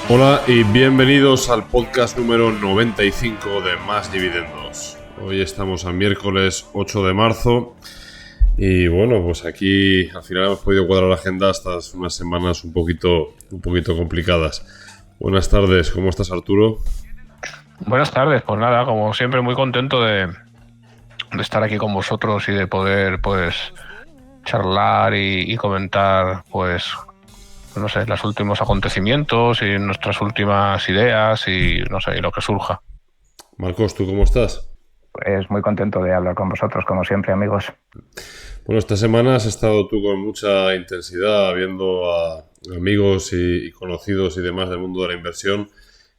Hola y bienvenidos al podcast número 95 de Más Dividendos. Hoy estamos a miércoles 8 de marzo y bueno, pues aquí al final hemos podido cuadrar la agenda hasta unas semanas un poquito complicadas. Buenas tardes, ¿cómo estás, Arturo? Buenas tardes, pues nada, como siempre muy contento de estar aquí con vosotros y de poder pues charlar y comentar pues no sé, los últimos acontecimientos y nuestras últimas ideas y no sé, y lo que surja. Marcos, ¿tú cómo estás? Pues muy contento de hablar con vosotros, como siempre, amigos. Bueno, esta semana has estado tú con mucha intensidad viendo a amigos y conocidos y demás del mundo de la inversión.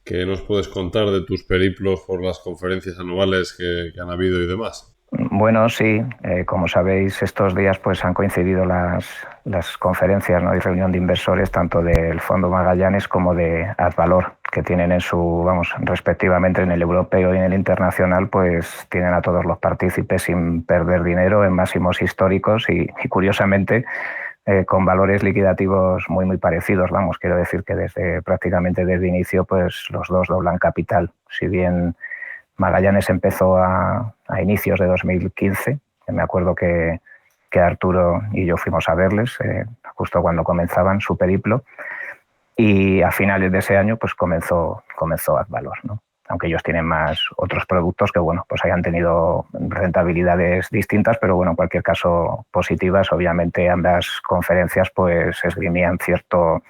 ¿Qué nos puedes contar de tus periplos por las conferencias anuales que han habido y demás? Bueno, sí, como sabéis, estos días pues han coincidido las conferencias, ¿no? Y reunión de inversores tanto del Fondo Magallanes como de Advalor, que tienen en su, respectivamente en el europeo y en el internacional, pues tienen a todos los partícipes sin perder dinero en máximos históricos y curiosamente con valores liquidativos muy parecidos. Quiero decir que prácticamente desde inicio pues los dos doblan capital, si bien Magallanes empezó a inicios de 2015. Me acuerdo que Arturo y yo fuimos a verles justo cuando comenzaban su periplo, y a finales de ese año pues comenzó Advalor, ¿no? Aunque ellos tienen más otros productos que bueno, pues hayan tenido rentabilidades distintas, pero bueno, en cualquier caso positivas. Obviamente ambas conferencias pues esgrimían cierto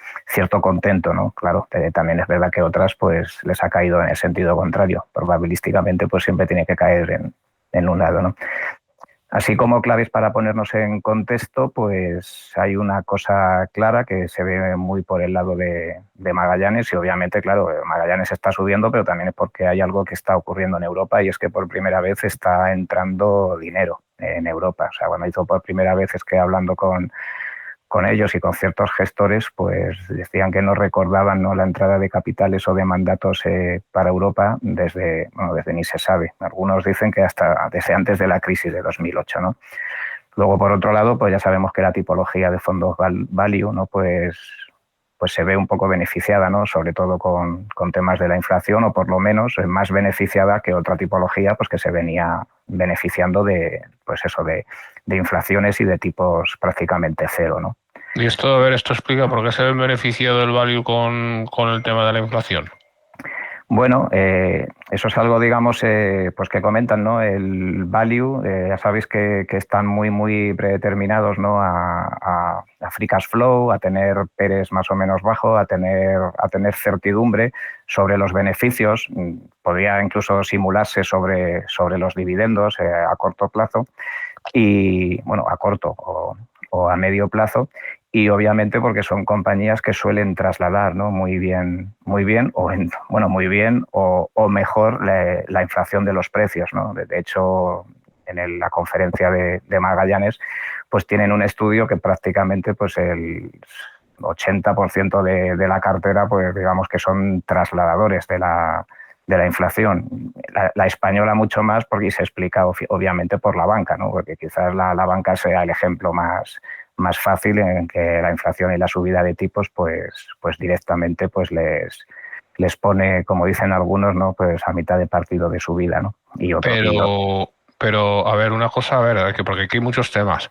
contento, ¿no? Claro, también es verdad que otras pues les ha caído en el sentido contrario. Probabilísticamente pues siempre tiene que caer en un lado, ¿no? Así como claves para ponernos en contexto, pues hay una cosa clara que se ve muy por el lado de Magallanes, y obviamente, claro, Magallanes está subiendo, pero también es porque hay algo que está ocurriendo en Europa, y es que por primera vez está entrando dinero en Europa. O sea, bueno, hizo por primera vez es que hablando con ellos y con ciertos gestores, pues decían que no recordaban, ¿no?, la entrada de capitales o de mandatos para Europa desde ni se sabe. Algunos dicen que hasta desde antes de la crisis de 2008, ¿no? Luego, por otro lado, pues ya sabemos que la tipología de fondos value, ¿no?, pues se ve un poco beneficiada, ¿no?, sobre todo con temas de la inflación, o por lo menos más beneficiada que otra tipología pues que se venía beneficiando de inflaciones y de tipos prácticamente cero, ¿no? Y esto, a ver, esto explica por qué se ve beneficiado el value con el tema de la inflación. Bueno, eso es algo, digamos, pues que comentan, ¿no? El value, ya sabéis que están muy predeterminados, ¿no?, a free cash flow, a tener PERES más o menos bajo, a tener certidumbre sobre los beneficios. Podría incluso simularse sobre los dividendos a corto plazo, y bueno, a corto o a medio plazo. Y obviamente porque son compañías que suelen trasladar, ¿no?, muy bien muy bien o mejor la inflación de los precios, ¿no? De hecho, en la conferencia de Magallanes pues tienen un estudio que prácticamente pues el 80% de la cartera pues digamos que son trasladadores de la inflación. La española mucho más, porque se explica obviamente por la banca, ¿no? Porque quizás la banca sea el ejemplo más fácil en que la inflación y la subida de tipos pues directamente pues les pone, como dicen algunos, ¿no?, pues a mitad de partido de su vida, ¿no? Pero a ver, una cosa, a ver, porque aquí hay muchos temas.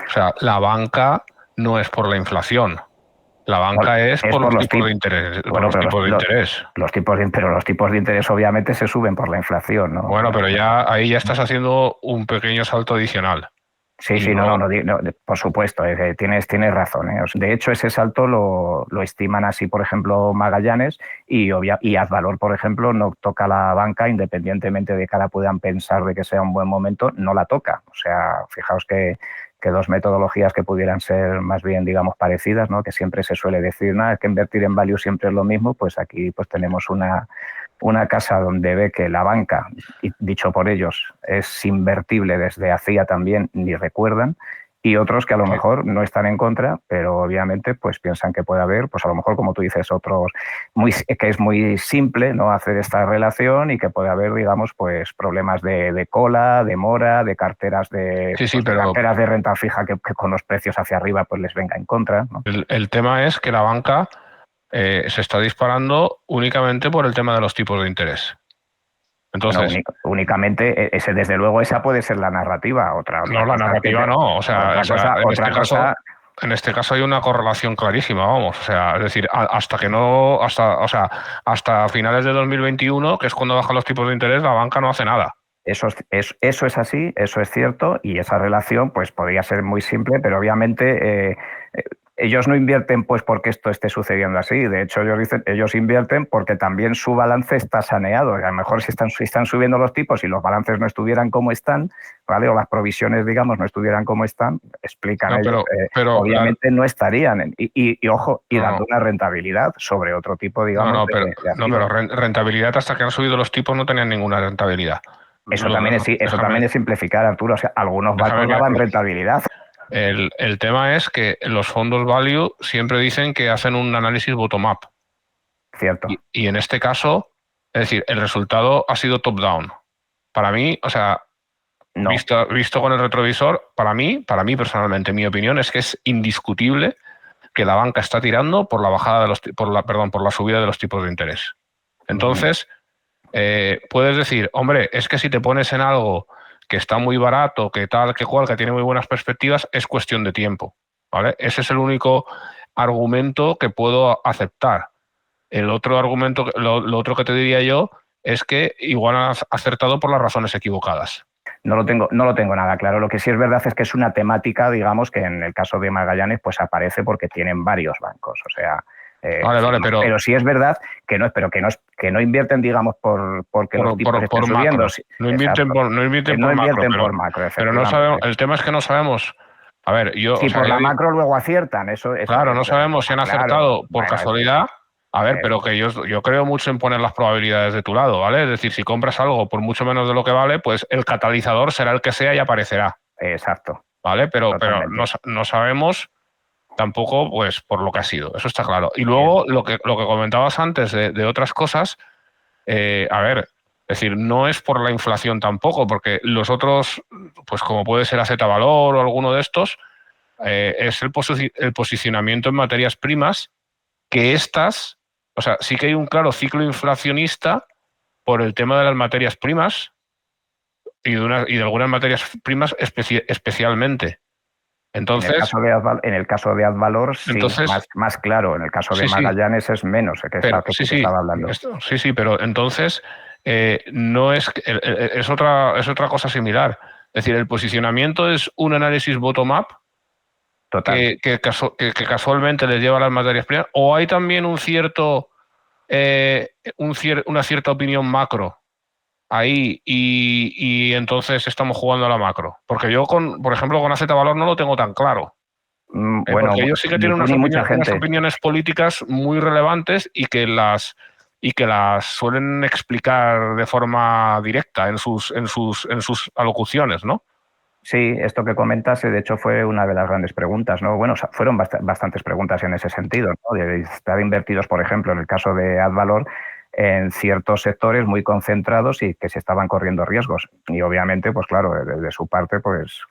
O sea, la banca no es por la inflación. La banca es por los tipos de interés. Bueno, pero los tipos de interés obviamente se suben por la inflación, ¿no? Bueno, pero ya ahí ya estás haciendo un pequeño salto adicional. Sí, no, por supuesto, tienes razón, ¿eh? De hecho, ese salto lo estiman así, por ejemplo, Magallanes, y Advalor, por ejemplo, no toca la banca, independientemente de que ahora puedan pensar de que sea un buen momento, no la toca. O sea, fijaos que dos metodologías que pudieran ser más bien, digamos, parecidas, ¿no?, que siempre se suele decir, nada, que invertir en value siempre es lo mismo, pues aquí pues tenemos una casa donde ve que la banca, y dicho por ellos, es invertible desde hacía también, ni recuerdan, y otros que a lo mejor no están en contra, pero obviamente pues piensan que puede haber, pues a lo mejor, como tú dices, otros que es muy simple, ¿no?, hacer esta relación, y que puede haber, digamos, pues problemas de cola, de mora, de carteras de carteras de renta fija que con los precios hacia arriba pues les venga en contra, ¿no? El tema es que la banca se está disparando únicamente por el tema de los tipos de interés. Entonces, únicamente, desde luego, esa puede ser la narrativa. No, la narrativa no. O sea, en este caso hay una correlación clarísima, vamos. O sea, es decir, hasta finales de 2021, que es cuando bajan los tipos de interés, la banca no hace nada. Eso es así, eso es cierto, y esa relación pues podría ser muy simple, pero obviamente ellos no invierten pues porque esto esté sucediendo así. De hecho, ellos invierten porque también su balance está saneado. A lo mejor si están subiendo los tipos y los balances no estuvieran como están, ¿vale? O las provisiones, digamos, no estuvieran como están, explican ellos, obviamente no estarían. Y ojo, dando una rentabilidad sobre otro tipo, digamos, pero rentabilidad hasta que han subido los tipos no tenían ninguna rentabilidad. Eso también es simplificar, Arturo. O sea, algunos bancos daban rentabilidad. El tema es que los fondos value siempre dicen que hacen un análisis bottom-up. Cierto. Y en este caso, es decir, el resultado ha sido top-down. Para mí, o sea, no. visto con el retrovisor, para mí personalmente, mi opinión es que es indiscutible que la banca está tirando por la bajada de por la subida de los tipos de interés. Entonces, puedes decir, hombre, es que si te pones en algo que está muy barato, que tal, que cual, que tiene muy buenas perspectivas, es cuestión de tiempo, ¿vale? Ese es el único argumento que puedo aceptar. El otro argumento, lo otro que te diría yo, es que igual has acertado por las razones equivocadas. No lo tengo nada claro. Lo que sí es verdad es que es una temática, digamos, que en el caso de Magallanes pues aparece porque tienen varios bancos, o sea... Vale, pero sí es verdad que no invierten, digamos, porque los tipos estén subiendo. No invierten por macro. Pero no sabemos, el tema es que no sabemos. A ver, si por la macro luego aciertan, eso claro, no sabemos si han acertado por casualidad. A ver, pero que yo creo mucho en poner las probabilidades de tu lado, ¿vale? Es decir, si compras algo por mucho menos de lo que vale, pues el catalizador será el que sea y aparecerá. Exacto. ¿Vale? Pero no sabemos tampoco, pues, por lo que ha sido. Eso está claro. Y luego, lo que comentabas antes de otras cosas, a ver, es decir, no es por la inflación tampoco, porque los otros, pues como puede ser AZ Valor o alguno de estos, es el posicionamiento en materias primas, que estas, o sea, sí que hay un claro ciclo inflacionista por el tema de las materias primas y de algunas materias primas especialmente. Entonces, en el caso de Advalor, sí, entonces, más claro. En el caso de Magallanes es menos, que estaba hablando. Sí, pero entonces no es otra cosa similar. Es decir, el posicionamiento es un análisis bottom-up que casualmente les lleva a las materias primas, o hay también una cierta opinión macro ahí y entonces estamos jugando a la macro. Porque yo, por ejemplo, con AZ Valor no lo tengo tan claro. Porque ellos sí que tienen unas opiniones políticas muy relevantes y que las suelen explicar de forma directa en sus alocuciones, ¿no? Sí, esto que comentas, de hecho, fue una de las grandes preguntas, ¿no? Bueno, fueron bastantes preguntas en ese sentido, ¿no? De estar invertidos, por ejemplo, en el caso de Advalor, en ciertos sectores muy concentrados y que se estaban corriendo riesgos. Y obviamente, pues claro, de su parte, pues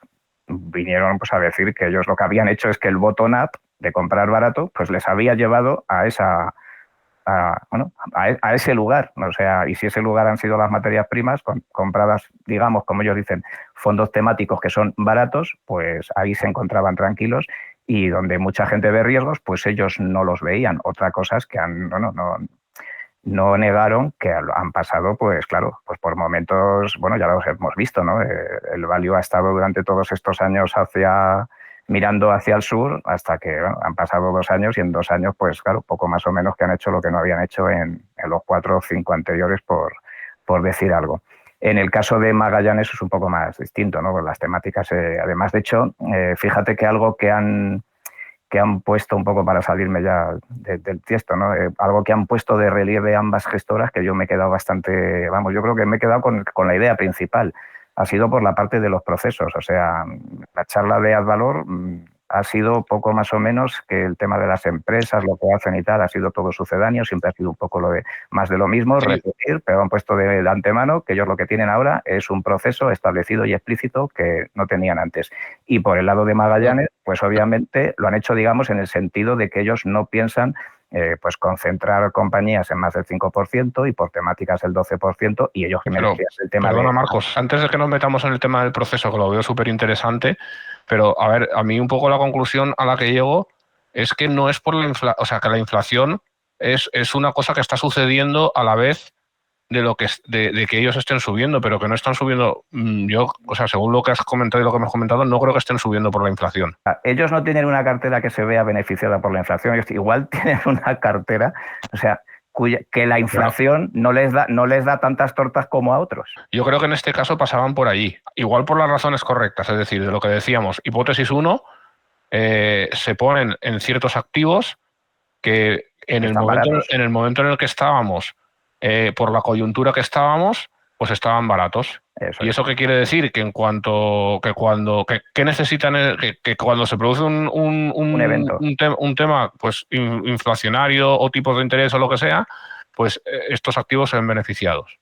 vinieron pues a decir que ellos lo que habían hecho es que el bottom-up de comprar barato, pues les había llevado a ese lugar. O sea, y si ese lugar han sido las materias primas compradas, digamos, como ellos dicen, fondos temáticos que son baratos, pues ahí se encontraban tranquilos, y donde mucha gente ve riesgos, pues ellos no los veían. Otra cosa es que no negaron que han pasado, pues claro, pues por momentos, bueno, ya los hemos visto, ¿no? El value ha estado durante todos estos años mirando hacia el sur, hasta que han pasado 2 años, y en 2 años, pues claro, poco más o menos que han hecho lo que no habían hecho en los 4 o 5 anteriores, por decir algo. En el caso de Magallanes es un poco más distinto, ¿no? Pues las temáticas, además, de hecho, fíjate que algo que han puesto un poco, para salirme ya del tiesto, ¿no? Algo que han puesto de relieve ambas gestoras, que yo me he quedado bastante, yo creo que me he quedado con la idea principal, ha sido por la parte de los procesos. O sea, la charla de Advalor ha sido poco más o menos que el tema de las empresas, lo que hacen y tal, ha sido todo sucedáneo, siempre ha sido un poco más de lo mismo, sí. Repetir, pero han puesto de antemano que ellos lo que tienen ahora es un proceso establecido y explícito que no tenían antes. Y por el lado de Magallanes, pues obviamente lo han hecho, digamos, en el sentido de que ellos no piensan pues concentrar compañías en más del 5% y por temáticas el 12%, y ellos que me decían el tema. Perdona, Marcos, antes de que nos metamos en el tema del proceso, que lo veo súper interesante, pero a ver, a mí un poco la conclusión a la que llego es que no es por la inflación, o sea, que la inflación es una cosa que está sucediendo a la vez de que ellos estén subiendo, pero que no están subiendo. Yo, o sea, según lo que has comentado y lo que me has comentado, no creo que estén subiendo por la inflación. Ellos no tienen una cartera que se vea beneficiada por la inflación. Ellos igual tienen una cartera, o sea, que la inflación no les da tantas tortas como a otros. Yo creo que en este caso pasaban por allí, igual por las razones correctas, es decir, de lo que decíamos, hipótesis 1, se ponen en ciertos activos que en el momento en el que estábamos, por la coyuntura que estábamos, pues estaban baratos. ¿Y eso qué quiere decir? Que cuando necesitan, que cuando se produce un evento, un tema pues inflacionario o tipos de interés o lo que sea, pues estos activos se ven beneficiados,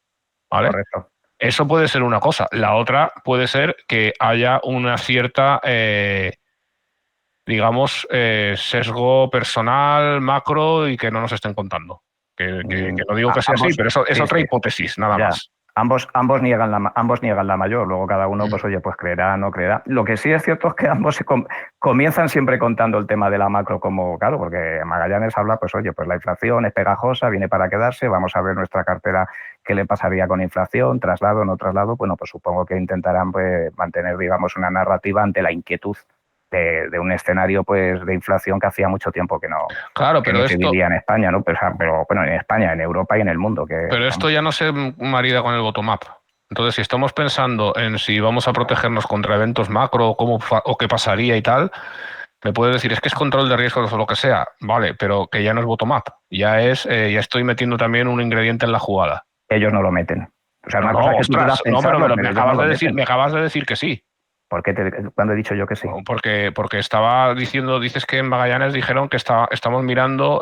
¿vale? Correcto. Eso puede ser una cosa. La otra puede ser que haya una cierta digamos, sesgo personal, macro, y que no nos estén contando. Que no digo que sea así, pero eso es otra hipótesis, nada más. Ambos niegan la mayor, luego cada uno, pues oye, pues creerá, no creerá. Lo que sí es cierto es que ambos comienzan siempre contando el tema de la macro como, claro, porque Magallanes habla, pues oye, pues la inflación es pegajosa, viene para quedarse, vamos a ver nuestra cartera, qué le pasaría con inflación, traslado, no traslado. Bueno, pues supongo que intentarán pues mantener, digamos, una narrativa ante la inquietud de un escenario pues de inflación que hacía mucho tiempo que no, claro, que no se vivía en España, ¿no? Pero bueno, en España, en Europa y en el mundo. Pero esto ya no se marida con el bottom-up. Entonces, si estamos pensando en si vamos a protegernos contra eventos macro o qué pasaría y tal, me puedes decir, es que es control de riesgos o lo que sea, vale, pero que ya no es bottom-up, ya estoy metiendo también un ingrediente en la jugada. Ellos no lo meten. O sea, pero me acabas de decir que sí. ¿Por qué cuando he dicho yo que sí? Porque estaba diciendo, dices que en Magallanes dijeron que estamos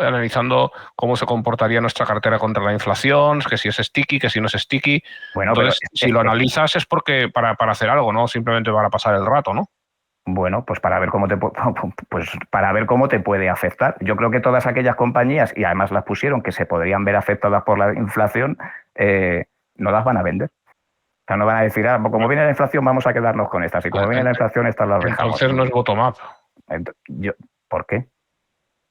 analizando cómo se comportaría nuestra cartera contra la inflación, que si es sticky, que si no es sticky. Bueno, entonces, si lo analizas es porque para hacer algo, no simplemente para pasar el rato, ¿no? Bueno, pues para ver cómo te puede afectar. Yo creo que todas aquellas compañías, y además las pusieron, que se podrían ver afectadas por la inflación, no las van a vender. O sea, no van a decir, como viene la inflación, vamos a quedarnos con estas. Y como viene la inflación, estas las dejamos. Entonces no es bottom-up. ¿Por qué?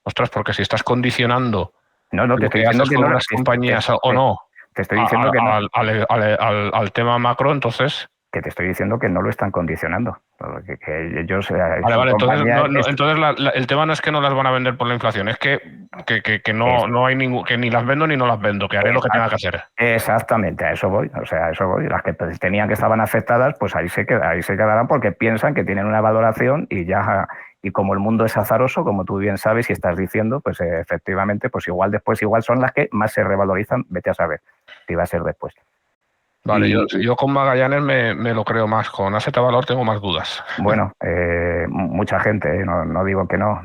Ostras, porque si estás condicionando no te estoy diciendo que no las compañías o no. Te estoy diciendo que no. Al tema macro, entonces. Que te estoy diciendo que no lo están condicionando. Que ellos. Vale, entonces el tema no es que no las van a vender por la inflación, es que no hay que ni las vendo ni no las vendo, que haré lo que tenga que hacer. Exactamente, a eso voy. O sea, a eso voy. Las que tenían que estaban afectadas, pues ahí se quedarán porque piensan que tienen una valoración y como el mundo es azaroso, como tú bien sabes y estás diciendo, pues efectivamente, pues igual son las que más se revalorizan, vete a saber si va a ser después. Vale, yo con Magallanes me lo creo más, con AZ Valor tengo más dudas. Bueno, mucha gente, no digo que no.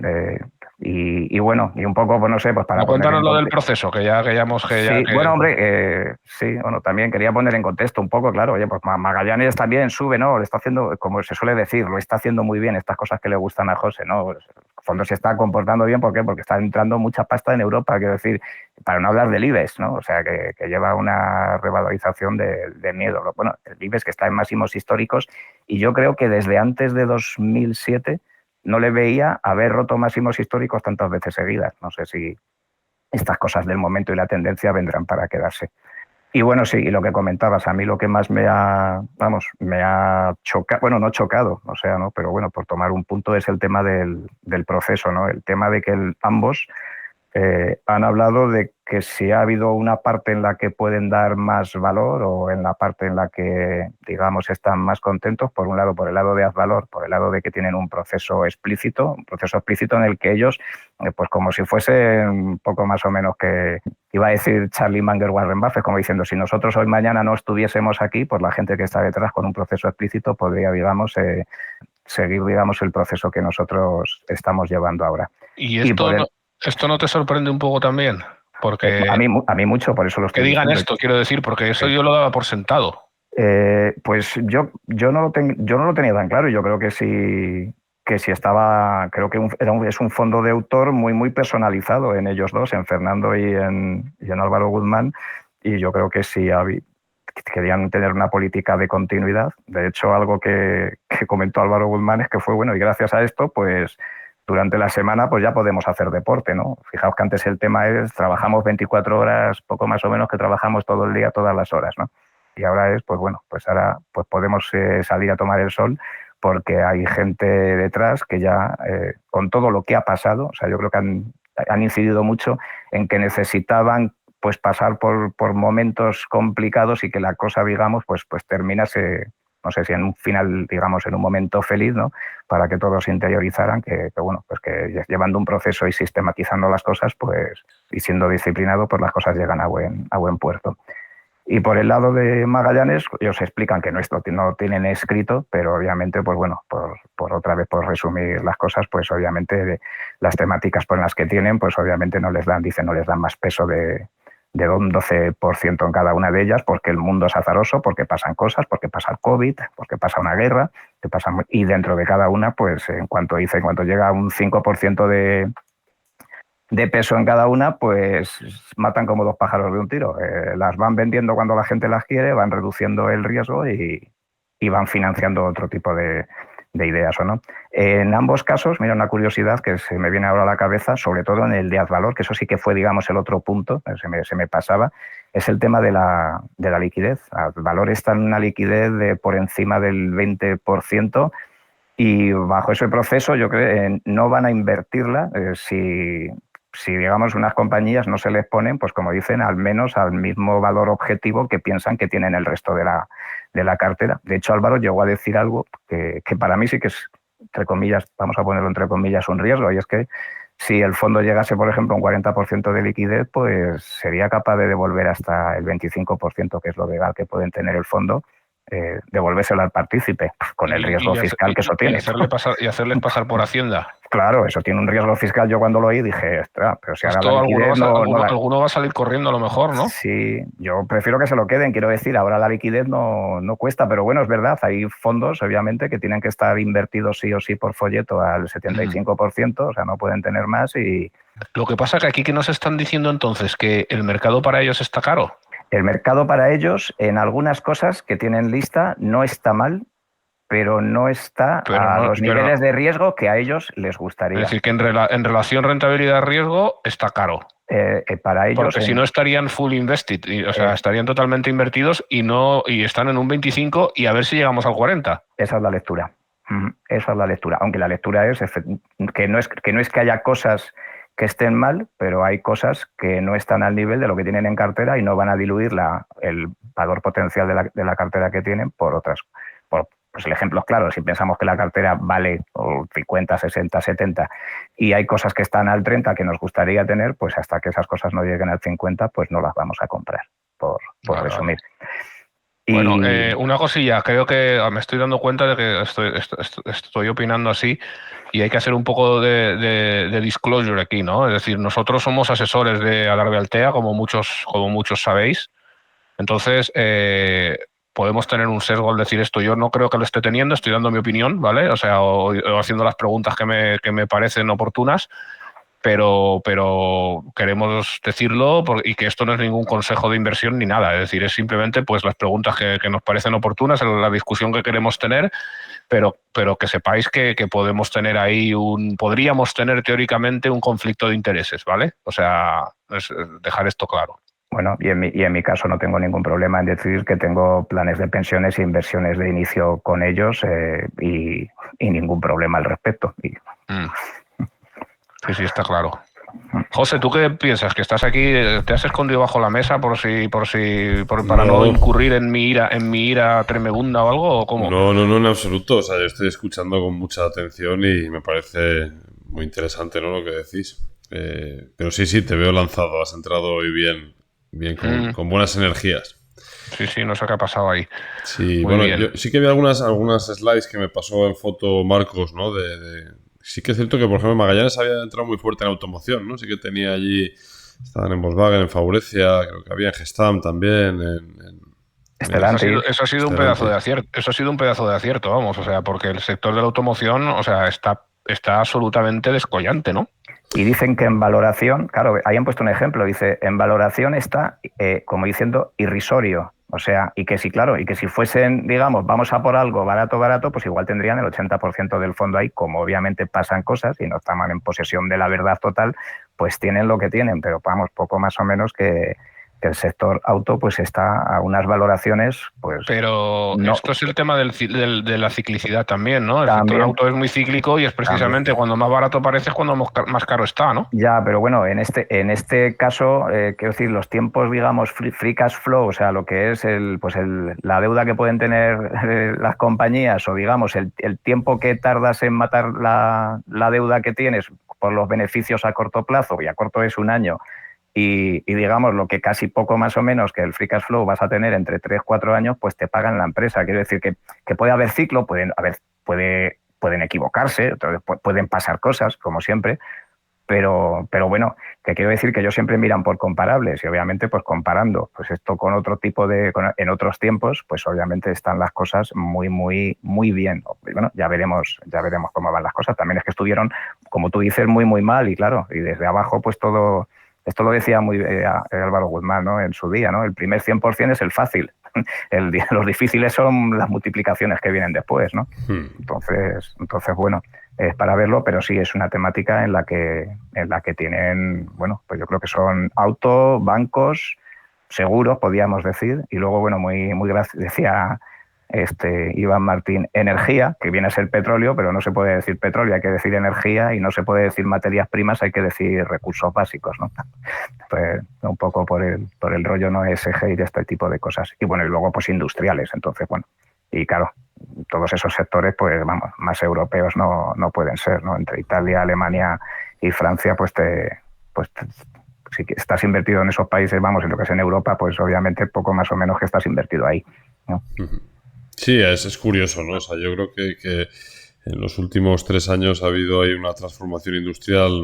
Y bueno, y un poco, pues no sé, pues para cuéntanos lo del proceso, que ya hemos... Bueno, hombre, también quería poner en contexto un poco, claro, oye, pues Magallanes también sube, ¿no? Le está haciendo, como se suele decir, lo está haciendo muy bien, estas cosas que le gustan a José, ¿no? Pues, el fondo se está comportando bien, ¿por qué? Porque está entrando mucha pasta en Europa, quiero decir, para no hablar del IBEX, ¿no? O sea, que lleva una revalorización de miedo. Bueno, el IBEX que está en máximos históricos, y yo creo que desde antes de 2007 no le veía haber roto máximos históricos tantas veces seguidas. No sé si estas cosas del momento y la tendencia vendrán para quedarse. Y bueno, sí, y lo que comentabas, a mí lo que más me ha chocado, bueno, no chocado, o sea, ¿no? Pero bueno, por tomar un punto es el tema del proceso, ¿no? El tema de que ambos han hablado de que si ha habido una parte en la que pueden dar más valor o en la parte en la que, digamos, están más contentos, por un lado, por el lado de Azvalor, por el lado de que tienen un proceso explícito en el que ellos, pues como si fuese un poco más o menos que iba a decir Charlie Munger, Warren Buffett, como diciendo, si nosotros hoy mañana no estuviésemos aquí, pues la gente que está detrás con un proceso explícito podría, digamos, seguir, digamos, el proceso que nosotros estamos llevando ahora. ¿Y esto no te sorprende un poco también? Porque a mí mucho, por eso lo estoy diciendo. Que digan esto, quiero decir, porque eso yo lo daba por sentado. Pues yo no lo tenía tan claro. Yo creo que que si estaba, creo que es un fondo de autor muy personalizado en ellos dos, en Fernando y en Álvaro Guzmán, y yo creo que sí querían tener una política de continuidad. De hecho, algo que comentó Álvaro Guzmán es que fue bueno, y gracias a esto, pues durante la semana pues ya podemos hacer deporte, ¿no? Fijaos que antes el tema es, trabajamos 24 horas, poco más o menos, que trabajamos todo el día, todas las horas, ¿no? Y ahora es, pues bueno, pues ahora pues podemos salir a tomar el sol, porque hay gente detrás que ya, con todo lo que ha pasado, o sea, yo creo que han incidido mucho en que necesitaban pues pasar por momentos complicados y que la cosa, digamos, pues terminase, no sé si en un final, digamos, en un momento feliz, ¿no? Para que todos interiorizaran que bueno, pues que llevando un proceso y sistematizando las cosas, pues, y siendo disciplinado, pues las cosas llegan a buen puerto. Y por el lado de Magallanes, ellos explican que no tienen escrito, pero obviamente, pues bueno, por otra vez, por resumir las cosas, pues obviamente las temáticas por las que tienen, pues obviamente no les dan más peso de un 12% en cada una de ellas, porque el mundo es azaroso, porque pasan cosas, porque pasa el COVID, porque pasa una guerra, y dentro de cada una, pues en cuanto llega a un 5% de peso en cada una, pues matan como dos pájaros de un tiro. Las van vendiendo cuando la gente las quiere, van reduciendo el riesgo y van financiando otro tipo de ideas, ¿o no? En ambos casos, mira, una curiosidad que se me viene ahora a la cabeza, sobre todo en el de Advalor, que eso sí que fue, digamos, el otro punto, se me pasaba, es el tema de la liquidez. Advalor está en una liquidez de por encima del 20%, y bajo ese proceso yo creo no van a invertirla si digamos unas compañías no se les ponen, pues como dicen, al menos al mismo valor objetivo que piensan que tienen el resto de la cartera. De hecho, Álvaro llegó a decir algo que para mí sí que es, entre comillas, vamos a ponerlo entre comillas, un riesgo, y es que si el fondo llegase, por ejemplo, a un 40% de liquidez, pues sería capaz de devolver hasta el 25%, que es lo legal que pueden tener el fondo, devolvérselo al partícipe, con el riesgo fiscal que eso tiene. Y hacerles pasar por Hacienda. Claro, eso tiene un riesgo fiscal. Yo cuando lo oí dije, pero si ahora la liquidez alguno va a salir corriendo a lo mejor, ¿no? Sí, yo prefiero que se lo queden, quiero decir, ahora la liquidez no cuesta, pero bueno, es verdad, hay fondos, obviamente, que tienen que estar invertidos sí o sí por folleto al 75%, o sea, no pueden tener más y... Lo que pasa es que aquí que nos están diciendo entonces que el mercado para ellos está caro. El mercado para ellos, en algunas cosas que tienen lista, no está mal, pero no está a los niveles de riesgo que a ellos les gustaría. Es decir, que en relación rentabilidad-riesgo está caro. Para ellos... Porque si no estarían full invested, o sea, estarían totalmente invertidos y están en un 25 y a ver si llegamos al 40. Esa es la lectura. Esa es la lectura. Aunque la lectura es que no es que haya cosas que estén mal, pero hay cosas que no están al nivel de lo que tienen en cartera y no van a diluir el valor potencial de la cartera que tienen por otras. Pues el ejemplo es claro, si pensamos que la cartera vale 50, 60, 70 y hay cosas que están al 30 que nos gustaría tener, pues hasta que esas cosas no lleguen al 50, pues no las vamos a comprar, por resumir. Bueno, una cosilla, creo que me estoy dando cuenta de que estoy opinando así y hay que hacer un poco de disclosure aquí, ¿no? Es decir, nosotros somos asesores de Adarve Altea, como muchos sabéis. Entonces, podemos tener un sesgo al decir esto. Yo no creo que lo esté teniendo, estoy dando mi opinión, ¿vale? O sea, o haciendo las preguntas que me parecen oportunas, pero queremos decirlo y que esto no es ningún consejo de inversión ni nada. Es decir, es simplemente pues las preguntas que nos parecen oportunas, la discusión que queremos tener, pero que sepáis que podemos tener ahí podríamos tener teóricamente un conflicto de intereses, ¿vale? O sea, es dejar esto claro. Bueno, y en mi caso no tengo ningún problema en decir que tengo planes de pensiones e inversiones de inicio con ellos y ningún problema al respecto. Sí, está claro. José, ¿tú qué piensas? ¿Que estás aquí, te has escondido bajo la mesa para no incurrir en mi ira tremebunda o algo? ¿O cómo? No, en absoluto. O sea, yo estoy escuchando con mucha atención y me parece muy interesante, ¿no?, lo que decís. Pero sí, te veo lanzado. Has entrado hoy bien con buenas energías. Sí, no sé qué ha pasado ahí. Sí, muy bien. Yo sí que vi algunas slides que me pasó en foto Marcos, ¿no? Sí que es cierto que, por ejemplo, Magallanes había entrado muy fuerte en automoción, ¿no? Sí que tenía allí, estaban en Volkswagen, en Faurecia, creo que había en Gestamp también, Eso ha sido un pedazo de acierto. Eso ha sido un pedazo de acierto, vamos, o sea, porque el sector de la automoción, o sea, está absolutamente descollante, ¿no? Y dicen que en valoración, claro, ahí han puesto un ejemplo, dice, en valoración está, como diciendo, irrisorio. O sea, y que si, claro, y que si fuesen, digamos, vamos a por algo barato, pues igual tendrían el 80% del fondo ahí, como obviamente pasan cosas y no están en posesión de la verdad total, pues tienen lo que tienen, pero vamos, poco más o menos que el sector auto pues está a unas valoraciones pues... Pero no. Esto es el tema de la ciclicidad también, ¿no? El También, sector auto es muy cíclico y es precisamente cuando más barato parece es cuando más caro está, ¿no? Ya, pero bueno, en este caso, quiero decir, los tiempos, digamos, free cash flow, o sea, lo que es la deuda que pueden tener las compañías o, digamos, el tiempo que tardas en matar la deuda que tienes por los beneficios a corto plazo, y a corto es un año, y digamos lo que casi poco más o menos que el free cash flow vas a tener entre 3-4 años, pues te pagan la empresa. Quiero decir que puede haber ciclo, pueden equivocarse, pueden pasar cosas, como siempre, pero bueno, que quiero decir que ellos siempre miran por comparables y obviamente pues comparando pues esto con otro tipo en otros tiempos, pues obviamente están las cosas muy, muy, muy bien. Bueno, ya veremos cómo van las cosas. También es que estuvieron, como tú dices, muy, muy mal y claro, y desde abajo pues todo... Esto lo decía muy Álvaro Guzmán, ¿no? En su día, ¿no? El primer 100% es el fácil. Los difíciles son las multiplicaciones que vienen después, ¿no? Entonces bueno, es para verlo, pero sí es una temática en la que tienen, bueno, pues yo creo que son auto, bancos, seguros, podríamos decir, y luego, bueno, muy decía Iván Martín, energía, que viene a ser petróleo, pero no se puede decir petróleo, hay que decir energía, y no se puede decir materias primas, hay que decir recursos básicos, ¿no? Pues un poco por el rollo no ESG y de este tipo de cosas. Y bueno, y luego pues industriales, entonces bueno, y claro, todos esos sectores pues vamos, más europeos no pueden ser, ¿no? Entre Italia, Alemania y Francia, pues si estás invertido en esos países, vamos, en lo que es en Europa, pues obviamente poco más o menos que estás invertido ahí, ¿no? Sí, es curioso, ¿no? O sea, yo creo que en los últimos 3 años ha habido ahí una transformación industrial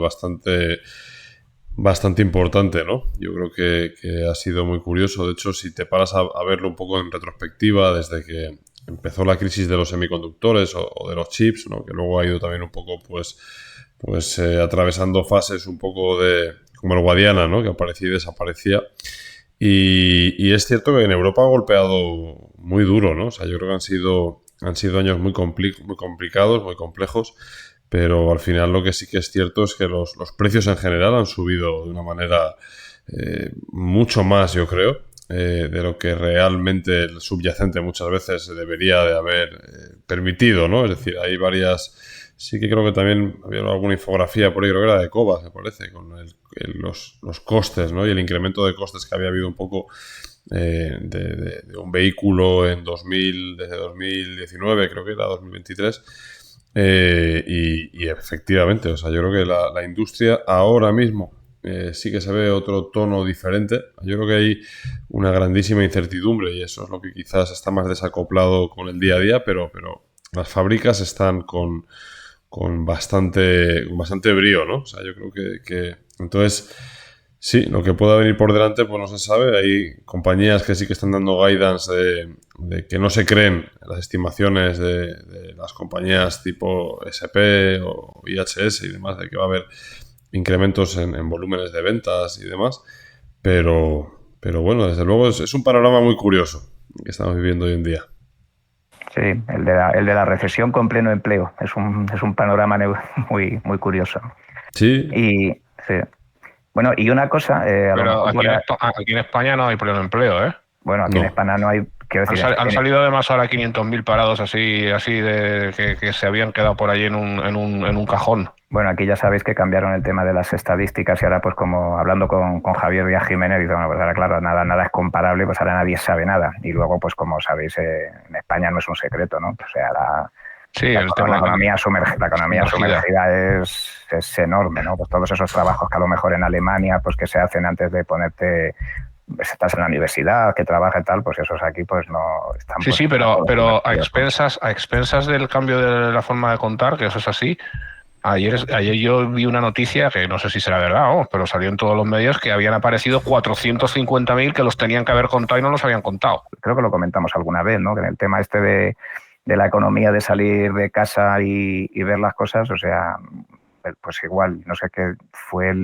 bastante importante, ¿no? Yo creo que ha sido muy curioso. De hecho, si te paras a verlo un poco en retrospectiva, desde que empezó la crisis de los semiconductores o de los chips, ¿no? Que luego ha ido también un poco, pues atravesando fases un poco como el Guadiana, ¿no? Que aparecía y desaparecía. Y es cierto que en Europa ha golpeado muy duro, ¿no? O sea, yo creo que han sido años muy complicados, muy complejos, pero al final lo que sí que es cierto es que los precios en general han subido de una manera mucho más, yo creo, de lo que realmente el subyacente muchas veces debería de haber permitido, ¿no? Es decir, hay varias... Sí que creo que también había alguna infografía por ahí, creo que era de Cobas, me parece, con los costes, ¿no? Y el incremento de costes que había habido un poco de un vehículo desde 2019, creo que era 2023. Y efectivamente, o sea, yo creo que la industria ahora mismo sí que se ve otro tono diferente. Yo creo que hay una grandísima incertidumbre y eso es lo que quizás está más desacoplado con el día a día, pero las fábricas están con bastante brío, ¿no? O sea, yo creo que entonces, sí, lo que pueda venir por delante, pues no se sabe. Hay compañías que sí que están dando guidance de que no se creen las estimaciones de las compañías tipo SP o IHS y demás, de que va a haber incrementos en volúmenes de ventas y demás. Pero bueno, desde luego es un panorama muy curioso que estamos viviendo hoy en día. Sí, el de la recesión con pleno empleo. Es un panorama muy, muy curioso. Sí. Y sí. Bueno, y una cosa... pero aquí en España no hay pleno empleo, ¿eh? Bueno, aquí en España no hay... Han salido además ahora 500.000 parados así de que se habían quedado por ahí en un cajón. Bueno, aquí ya sabéis que cambiaron el tema de las estadísticas y ahora pues como hablando con Javier Díaz Jiménez, dice, bueno, pues ahora claro, nada es comparable, pues ahora nadie sabe nada. Y luego pues como sabéis, en España no es un secreto, ¿no? O sea, la economía sumergida es enorme, ¿no? Pues todos esos trabajos que a lo mejor en Alemania pues que se hacen antes de ponerte... estás en la universidad, que trabaja y tal, pues esos aquí pues no están... Sí, sí, pero a expensas del cambio de la forma de contar, que eso es así, Ayer yo vi una noticia que no sé si será verdad, pero salió en todos los medios que habían aparecido 450.000 que los tenían que haber contado y no los habían contado. Creo que lo comentamos alguna vez, ¿no? Que en el tema este de la economía, de salir de casa y ver las cosas, o sea, pues igual, no sé qué fue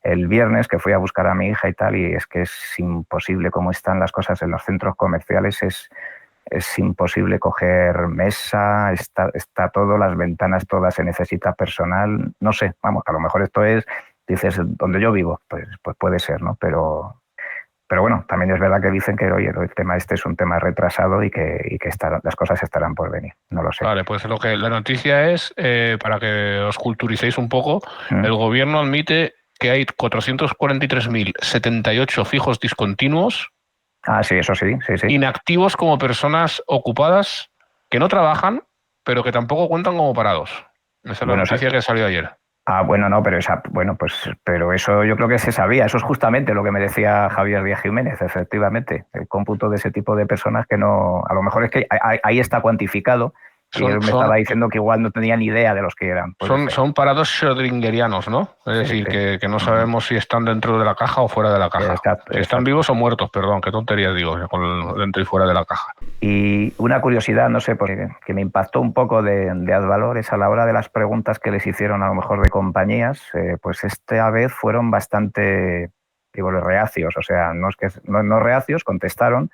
el viernes que fui a buscar a mi hija y tal, y es que es imposible cómo están las cosas en los centros comerciales, es imposible coger mesa, está todo, las ventanas todas, se necesita personal, no sé, vamos, a lo mejor esto es, dices, donde yo vivo, pues puede ser, ¿no? Pero bueno, también es verdad que dicen que, oye, el tema este es un tema retrasado y que las cosas estarán por venir, no lo sé. Vale, pues la noticia es, para que os culturicéis un poco, el gobierno admite que hay 443.078 fijos discontinuos. Ah, sí, eso sí. Inactivos como personas ocupadas que no trabajan, pero que tampoco cuentan como parados. Esa es la noticia que salió ayer. Ah, bueno, no, pero pero eso yo creo que se sabía. Eso es justamente lo que me decía Javier Díaz Jiménez, efectivamente. El cómputo de ese tipo de personas que no, a lo mejor es que ahí está cuantificado. Y él me estaba diciendo que igual no tenía ni idea de los que eran. Son parados schrödingerianos, ¿no? Es decir, que no sabemos si están dentro de la caja o fuera de la caja. Si están vivos o muertos, perdón, qué tonterías digo, dentro y fuera de la caja. Y una curiosidad, no sé, porque que me impactó un poco de Advalor es a la hora de las preguntas que les hicieron a lo mejor de compañías, pues esta vez fueron bastante, digo, reacios, o sea, no reacios, contestaron,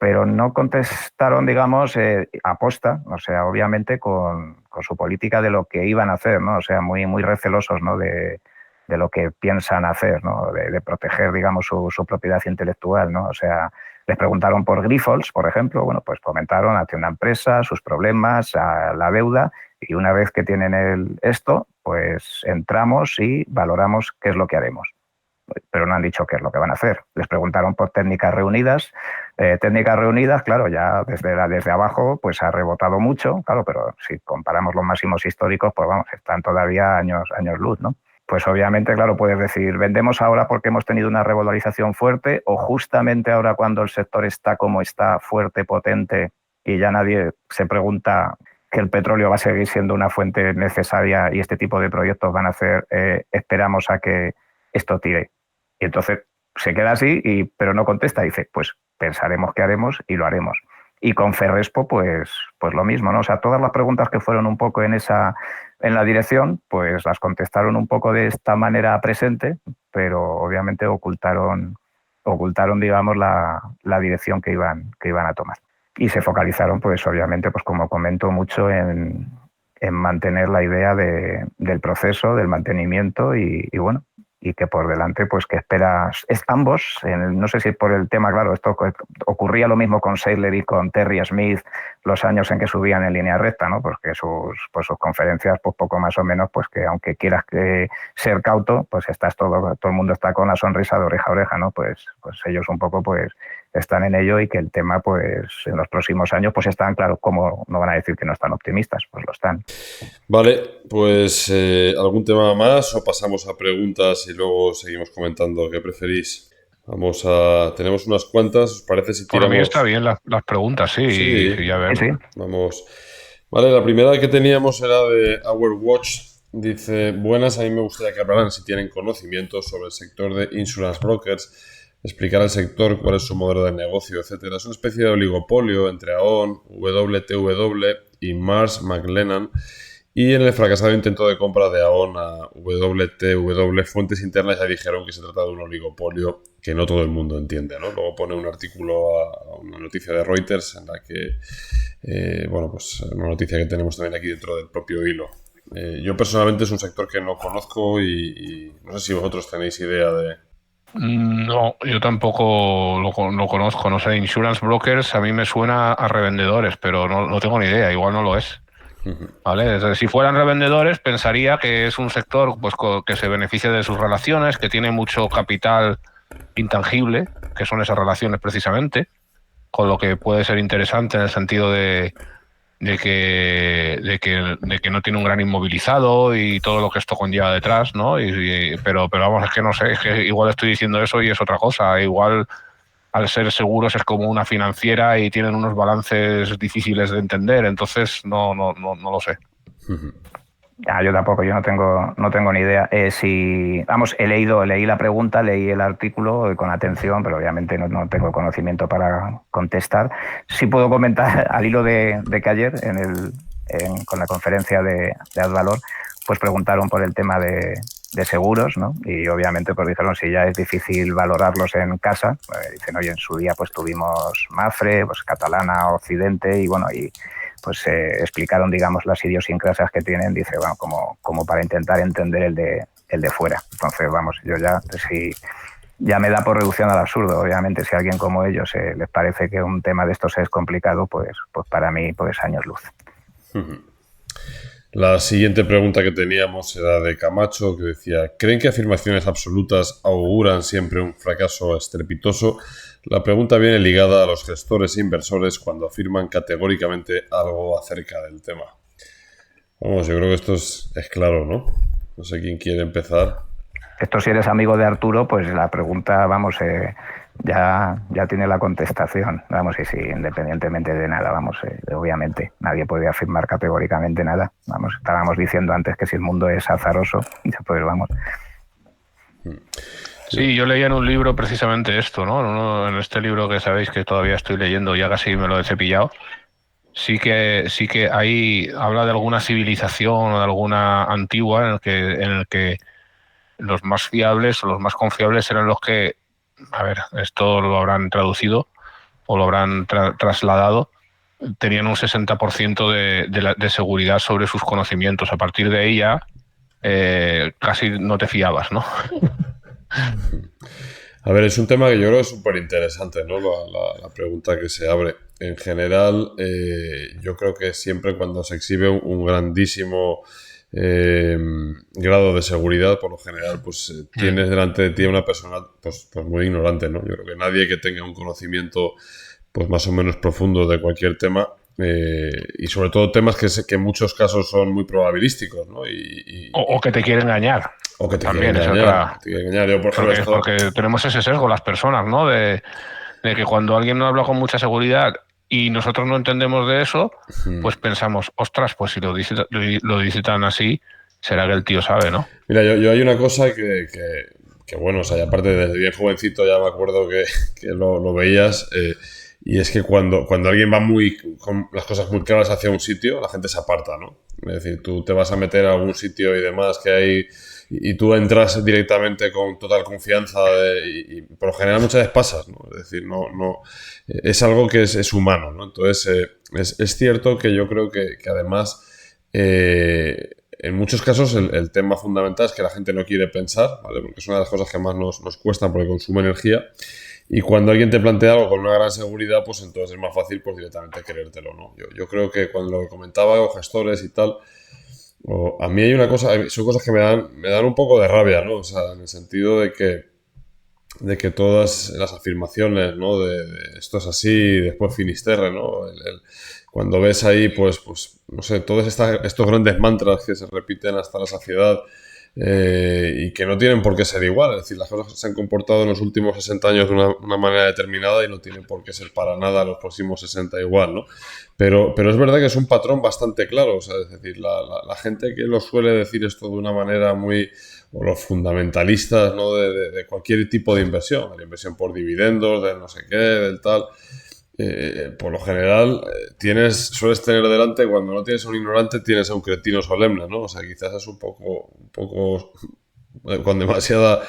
pero no contestaron, digamos, aposta, o sea, obviamente con su política de lo que iban a hacer, ¿no? O sea, muy, muy recelosos, ¿no? De lo que piensan hacer, ¿no? De proteger, digamos, su propiedad intelectual, ¿no? O sea, les preguntaron por Grifols, por ejemplo, bueno, pues comentaron hacia una empresa, sus problemas, a la deuda, y una vez que tienen esto, pues entramos y valoramos qué es lo que haremos. Pero no han dicho qué es lo que van a hacer. Les preguntaron por técnicas reunidas. Técnicas reunidas, claro, ya desde abajo pues ha rebotado mucho, claro, pero si comparamos los máximos históricos, pues vamos, están todavía años luz, ¿no? Pues obviamente, claro, puedes decir, vendemos ahora porque hemos tenido una revalorización fuerte o justamente ahora cuando el sector está como está, fuerte, potente, y ya nadie se pregunta que el petróleo va a seguir siendo una fuente necesaria y este tipo de proyectos van a hacer, esperamos a que esto tire. Y entonces se queda así, pero no contesta. Dice, pues pensaremos qué haremos y lo haremos. Y con Ferrespo, pues lo mismo, ¿no? O sea, todas las preguntas que fueron un poco en la dirección, pues las contestaron un poco de esta manera presente, pero obviamente ocultaron digamos, la dirección que iban a tomar. Y se focalizaron, pues obviamente, pues como comento mucho, en mantener la idea del proceso, del mantenimiento y bueno, y que por delante, pues que esperas ambos, no sé si por el tema, claro, esto ocurría lo mismo con Saylor y con Terry Smith los años en que subían en línea recta, ¿no? Porque sus conferencias, pues poco más o menos, pues que aunque quieras ser cauto, pues todo el mundo está con la sonrisa de oreja a oreja, ¿no? Pues ellos un poco, pues están en ello y que el tema, pues en los próximos años, pues están, claro, como no van a decir que no están optimistas, pues lo están. Vale, pues ¿algún tema más o pasamos a preguntas y luego seguimos comentando qué preferís? Tenemos unas cuantas, ¿os parece si tiramos? Por mí está bien las preguntas, sí, ya vemos. Sí. Vamos. Vale, la primera que teníamos era de Our Watch. Dice, buenas, a mí me gustaría que hablaran si tienen conocimientos sobre el sector de insurance brokers, explicar al sector cuál es su modelo de negocio, etcétera. Es una especie de oligopolio entre Aon, WTW y Marsh McLennan. Y en el fracasado intento de compra de Aon a WTW, fuentes internas ya dijeron que se trata de un oligopolio que no todo el mundo entiende, ¿no? Luego pone un artículo a una noticia de Reuters en la que, pues una noticia que tenemos también aquí dentro del propio hilo. Yo personalmente es un sector que no conozco y no sé si vosotros tenéis idea de... No, yo tampoco lo conozco, no sé, insurance brokers a mí me suena a revendedores, pero no tengo ni idea, igual no lo es. ¿Vale? Si fueran revendedores pensaría que es un sector pues que se beneficia de sus relaciones, que tiene mucho capital intangible, que son esas relaciones precisamente, con lo que puede ser interesante en el sentido de que no tiene un gran inmovilizado y todo lo que esto conlleva detrás, ¿no? Pero vamos, es que no sé, es que igual estoy diciendo eso y es otra cosa, igual al ser seguros es como una financiera y tienen unos balances difíciles de entender, entonces no lo sé. Yo tampoco, yo no tengo ni idea. Vamos, leí la pregunta, leí el artículo con atención, pero obviamente no tengo conocimiento para contestar. Sí puedo comentar al hilo de que ayer con la conferencia de Advalor, pues preguntaron por el tema de seguros, ¿no? Y obviamente pues dijeron si ya es difícil valorarlos en casa, pues dicen, oye, en su día pues tuvimos Mafre, pues Catalana, Occidente, y bueno, y pues explicaron, digamos, las idiosincrasias que tienen, dice, bueno, como para intentar entender el de fuera. Entonces, vamos, yo ya, si ya me da por reducción al absurdo. Obviamente, si a alguien como ellos les parece que un tema de estos es complicado, pues para mí, pues años luz. La siguiente pregunta que teníamos era de Camacho, que decía: ¿creen que afirmaciones absolutas auguran siempre un fracaso estrepitoso? La pregunta viene ligada a los gestores e inversores cuando afirman categóricamente algo acerca del tema. Vamos, yo creo que esto es claro, ¿no? No sé quién quiere empezar. Esto, si eres amigo de Arturo, pues la pregunta, vamos, ya tiene la contestación. Vamos, y sí, independientemente de nada, vamos, obviamente, nadie puede afirmar categóricamente nada. Vamos, estábamos diciendo antes que si el mundo es azaroso, pues vamos. Sí, yo leía en un libro precisamente esto, ¿no? En este libro que sabéis que todavía estoy leyendo, ya casi me lo he cepillado. Sí que ahí habla de alguna civilización o de alguna antigua en el que los más fiables o los más confiables eran los que, a ver, esto lo habrán traducido o lo habrán trasladado, tenían un 60% de seguridad sobre sus conocimientos. A partir de ahí ya casi no te fiabas, ¿no? A ver, es un tema que yo creo que es súper interesante, ¿no? La pregunta que se abre. En general, yo creo que siempre cuando se exhibe un grandísimo grado de seguridad, por lo general, pues tienes delante de ti a una persona pues muy ignorante, ¿no? Yo creo que nadie que tenga un conocimiento pues más o menos profundo de cualquier tema, y sobre todo temas que en muchos casos son muy probabilísticos, ¿no? O que te quieren engañar. O que te también quieren es engañar. otra. Te quieren engañar. Yo, por ejemplo, porque tenemos ese sesgo las personas, ¿no? De que cuando alguien no habla con mucha seguridad y nosotros no entendemos de eso, pues pensamos, ostras, pues si lo dice tan así, será que el tío sabe, ¿no? Mira, yo hay una cosa que bueno, o sea, y aparte desde bien jovencito ya me acuerdo que lo veías, y es que cuando alguien va con las cosas muy claras hacia un sitio, la gente se aparta, ¿no? Es decir, tú te vas a meter a algún sitio y demás que hay, y tú entras directamente con total confianza, y por lo general muchas veces pasas, ¿no? Es decir, no es algo que es humano, ¿no? Entonces, es cierto que yo creo que además, en muchos casos el tema fundamental es que la gente no quiere pensar, ¿vale? Porque es una de las cosas que más nos cuesta porque consume energía. Y cuando alguien te plantea algo con una gran seguridad, pues entonces es más fácil pues directamente creértelo, ¿no? Yo creo que cuando lo comentaba con gestores y tal, a mí hay una cosa, son cosas que me dan un poco de rabia, ¿no? O sea, en el sentido de que todas las afirmaciones, ¿no? De esto es así, después Finisterre, ¿no? Cuando ves ahí, pues no sé, todos estos grandes mantras que se repiten hasta la saciedad, y que no tienen por qué ser igual. Es decir, las cosas se han comportado en los últimos 60 años de una manera determinada y no tienen por qué ser para nada los próximos 60 igual, ¿no? Pero es verdad que es un patrón bastante claro. O sea, es decir, la gente que lo suele decir esto de una manera muy... o los fundamentalistas, ¿no? de cualquier tipo de inversión, de la inversión por dividendos, de no sé qué, del tal... por lo general sueles tener delante, cuando no tienes a un ignorante, tienes a un cretino solemne, ¿no? O sea, quizás es un poco con demasiada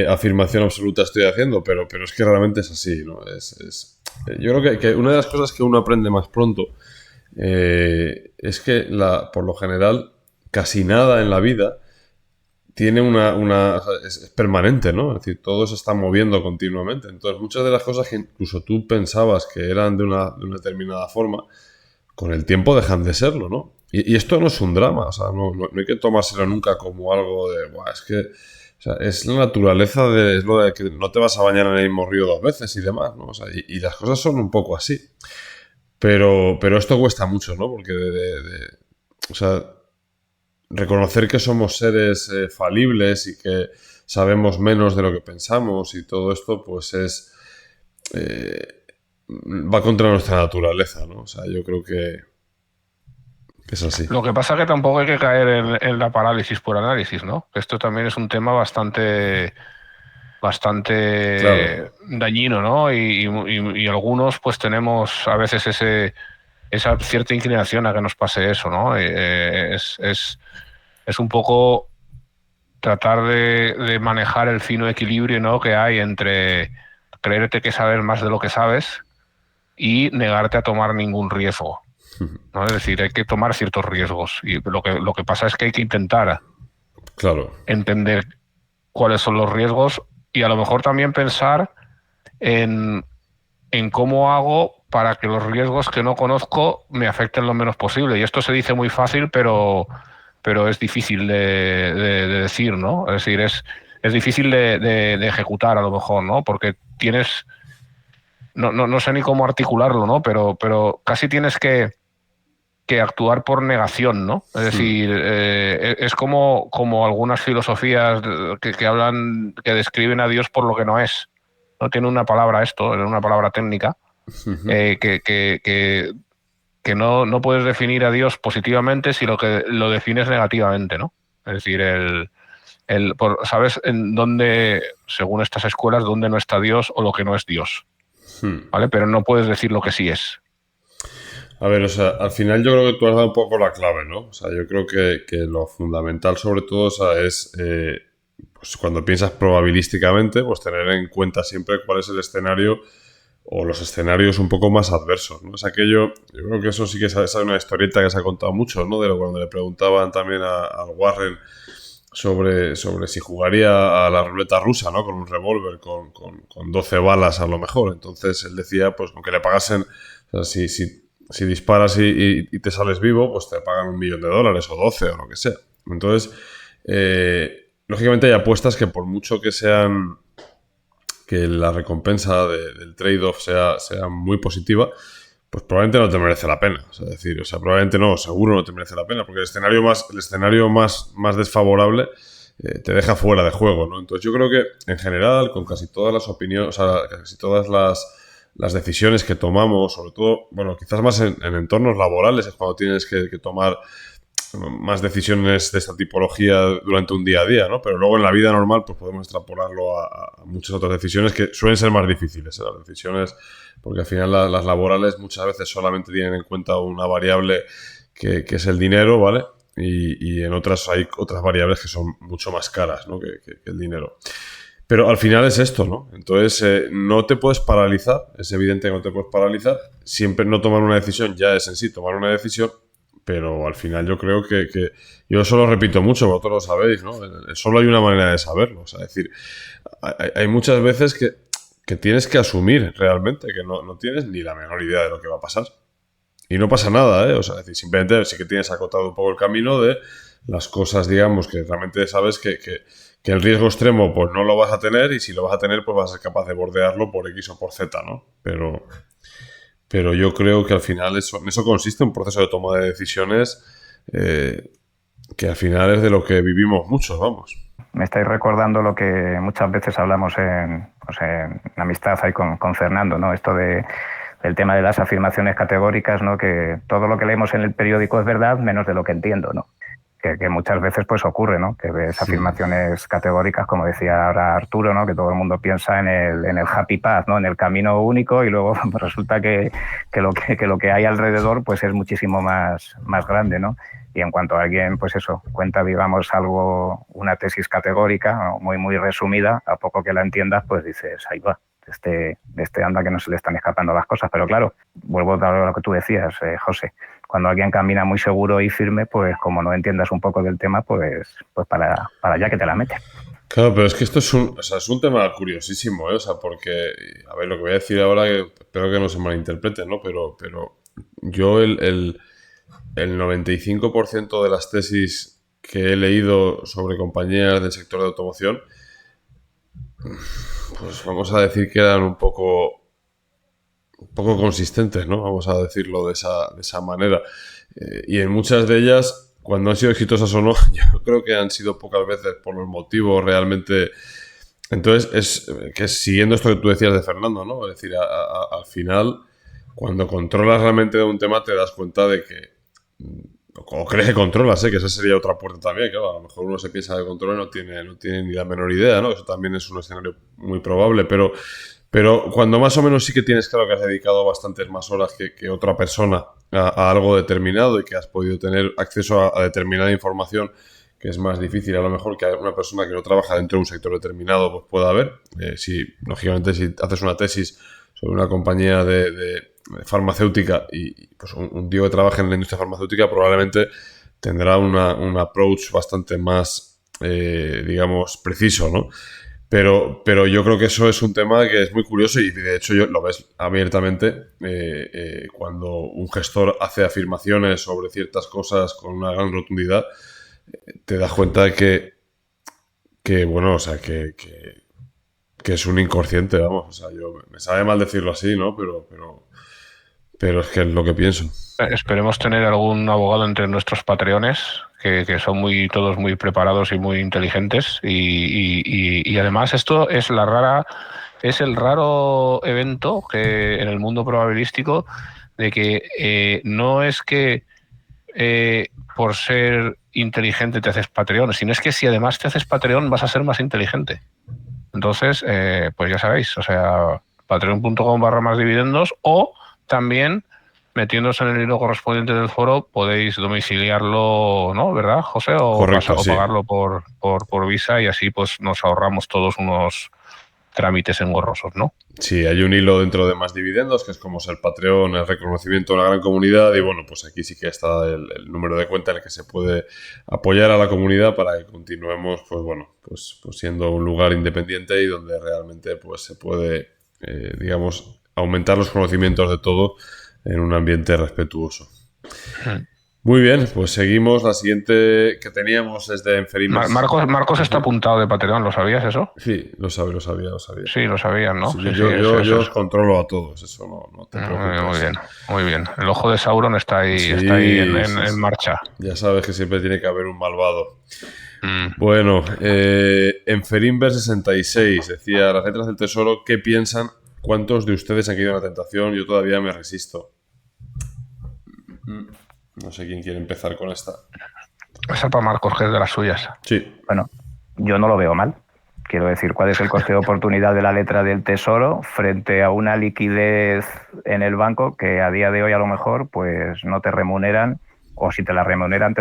afirmación absoluta estoy haciendo, pero es que realmente es así, ¿no? Yo creo que una de las cosas que uno aprende más pronto, es que por lo general casi nada en la vida tiene es permanente, ¿no? Es decir, todo se está moviendo continuamente. Entonces, muchas de las cosas que incluso tú pensabas que eran de una determinada forma, con el tiempo dejan de serlo, ¿no? Y esto no es un drama, o sea, no hay que tomárselo nunca como algo de, buah, es que, o sea, es la naturaleza es lo de que no te vas a bañar en el mismo río 2 veces y demás, ¿no? O sea, y las cosas son un poco así. Pero esto cuesta mucho, ¿no? Porque o sea, reconocer que somos seres falibles y que sabemos menos de lo que pensamos y todo esto, pues va contra nuestra naturaleza, ¿no? O sea, yo creo que Es así. Lo que pasa es que tampoco hay que caer en la parálisis por análisis, ¿no? Esto también es un tema bastante Claro. dañino, ¿no? Y algunos pues tenemos a veces esa cierta inclinación a que nos pase eso, ¿no? Es un poco tratar de manejar el fino equilibrio, ¿no?, que hay entre creerte que sabes más de lo que sabes y negarte a tomar ningún riesgo, ¿no? Es decir, hay que tomar ciertos riesgos y lo que pasa es que hay que intentar Claro. entender cuáles son los riesgos y a lo mejor también pensar en, en cómo hago para que los riesgos que no conozco me afecten lo menos posible. Y esto se dice muy fácil, pero es difícil de decir, ¿no? Es decir, es difícil de ejecutar a lo mejor, ¿no? Porque tienes, no sé ni cómo articularlo, ¿no? Pero casi tienes que actuar por negación, ¿no? Es decir, es como algunas filosofías que hablan, que describen a Dios por lo que no es. No tiene una palabra esto, es una palabra técnica, que no puedes definir a Dios positivamente si lo defines negativamente, ¿no? Es decir, ¿sabes en dónde, según estas escuelas, dónde no está Dios o lo que no es Dios? ¿Vale? Pero no puedes decir lo que sí es. A ver, o sea, al final yo creo que tú has dado un poco la clave, ¿no? O sea, yo creo que lo fundamental sobre todo, o sea, es pues cuando piensas probabilísticamente, pues tener en cuenta siempre cuál es el escenario o los escenarios un poco más adversos, ¿no? Es aquello, yo creo que eso sí que es una historieta que se ha contado mucho, ¿no? De lo cuando le preguntaban también al Warren sobre si jugaría a la ruleta rusa, ¿no? Con un revólver, con 12 balas a lo mejor. Entonces él decía, pues con que le pagasen, o sea, si disparas y te sales vivo, pues te pagan $1.000.000 o 12 o lo que sea. Entonces, lógicamente hay apuestas que por mucho que sean que la recompensa del trade-off sea muy positiva, pues probablemente no te merece la pena. O sea, probablemente no, seguro no te merece la pena, porque el escenario más desfavorable te deja fuera de juego, ¿no? Entonces yo creo que en general, con casi todas las opiniones, o sea, casi todas las decisiones que tomamos, sobre todo, bueno, quizás más en entornos laborales, es cuando tienes que tomar más decisiones de esta tipología durante un día a día, ¿no? Pero luego en la vida normal pues podemos extrapolarlo a muchas otras decisiones que suelen ser más difíciles, ¿eh? Las decisiones, porque al final las laborales muchas veces solamente tienen en cuenta una variable que es el dinero, ¿vale? Y en otras hay otras variables que son mucho más caras, ¿no? que el dinero. Pero al final es esto, ¿no? Entonces no te puedes paralizar, es evidente que no te puedes paralizar. Siempre no tomar una decisión ya es en sí tomar una decisión, pero al final yo creo que yo eso lo repito mucho, vosotros lo sabéis, ¿no? Solo hay una manera de saberlo, o sea, es decir, hay muchas veces que tienes que asumir realmente que no tienes ni la menor idea de lo que va a pasar. Y no pasa nada, ¿eh? O sea, es decir, simplemente sí que tienes acotado un poco el camino de las cosas, digamos, que realmente sabes que el riesgo extremo pues no lo vas a tener y si lo vas a tener pues vas a ser capaz de bordearlo por X o por Z, ¿no? Pero yo creo que al final en eso consiste un proceso de toma de decisiones que al final es de lo que vivimos muchos, vamos. Me estáis recordando lo que muchas veces hablamos en amistad ahí con Fernando, ¿no? Esto del tema de las afirmaciones categóricas, ¿no? Que todo lo que leemos en el periódico es verdad, menos de lo que entiendo, ¿no? Que muchas veces pues ocurre, ¿no? Que ves afirmaciones categóricas, como decía ahora Arturo, ¿no? Que todo el mundo piensa en el happy path, ¿no? En el camino único y luego pues, resulta que lo que hay alrededor pues es muchísimo más grande, ¿no? Y en cuanto a alguien, pues eso, cuenta, digamos, una tesis categórica, ¿no? Muy resumida, a poco que la entiendas, pues dices, ahí va, este anda que no se le están escapando las cosas. Pero claro, vuelvo a lo que tú decías, José, cuando alguien camina muy seguro y firme, pues como no entiendas un poco del tema, pues para allá que te la mete. Claro, pero es que esto es un tema curiosísimo, ¿eh? O sea, porque, a ver, lo que voy a decir ahora, que espero que no se malinterprete, ¿no? Pero yo el 95% de las tesis que he leído sobre compañías del sector de automoción, pues vamos a decir que eran un poco consistentes, ¿no? Vamos a decirlo de esa manera. Y en muchas de ellas, cuando han sido exitosas o no, yo creo que han sido pocas veces por los motivos realmente. Entonces, siguiendo esto que tú decías de Fernando, ¿no? Es decir, al final, cuando controlas realmente de un tema, te das cuenta de que O crees que controlas, que esa sería otra puerta también, claro, a lo mejor uno se piensa que controla y no tiene ni la menor idea, ¿no? Eso también es un escenario muy probable, pero cuando más o menos sí que tienes claro que has dedicado bastantes más horas que otra persona a algo determinado y que has podido tener acceso a determinada información, que es más difícil a lo mejor que una persona que no trabaja dentro de un sector determinado pues pueda haber. Lógicamente, si haces una tesis sobre una compañía de farmacéutica y pues un tío que trabaja en la industria farmacéutica probablemente tendrá un approach bastante más, digamos, preciso, ¿no? Pero yo creo que eso es un tema que es muy curioso y de hecho lo ves abiertamente cuando un gestor hace afirmaciones sobre ciertas cosas con una gran rotundidad, te das cuenta de que bueno, o sea, que es un inconsciente, vamos. O sea, me sabe mal decirlo así, ¿no? Pero es que es lo que pienso. Esperemos tener algún abogado entre nuestros patreones que son todos muy preparados y muy inteligentes y además esto es el raro evento que en el mundo probabilístico de que no es que por ser inteligente te haces Patreon, sino es que si además te haces Patreon vas a ser más inteligente. Entonces, pues ya sabéis, o sea, patreon.com/másdividendos o también metiéndose en el hilo correspondiente del foro podéis domiciliarlo, ¿no? ¿Verdad, José? Correcto, o sí. pagarlo por Visa y así pues nos ahorramos todos unos trámites engorrosos, ¿no? Sí, hay un hilo dentro de Más Dividendos, que es como ser Patreon, el reconocimiento de una gran comunidad y bueno, pues aquí sí que está el número de cuenta en el que se puede apoyar a la comunidad para que continuemos, pues bueno, pues siendo un lugar independiente y donde realmente pues se puede, digamos, aumentar los conocimientos de todo en un ambiente respetuoso. Muy bien, pues seguimos. La siguiente que teníamos es de Enferimers. Marcos está apuntado de Patreon, ¿lo sabías eso? Sí, lo sabía. Sí, lo sabías, ¿no? Sí, Sí, yo os controlo a todos, eso no te preocupes. Muy bien. El ojo de Sauron está ahí, Sí, en marcha. Ya sabes que siempre tiene que haber un malvado. Bueno, Enferimber66 decía, las letras del tesoro, ¿qué piensan? ¿Cuántos de ustedes han caído en la tentación? Yo todavía me resisto. No sé quién quiere empezar con esta. Esa para Marcos, que es de las suyas. Sí. Bueno, yo no lo veo mal. Quiero decir, ¿cuál es el coste de oportunidad de la letra del tesoro frente a una liquidez en el banco que a día de hoy a lo mejor pues no te remuneran, o si te la remuneran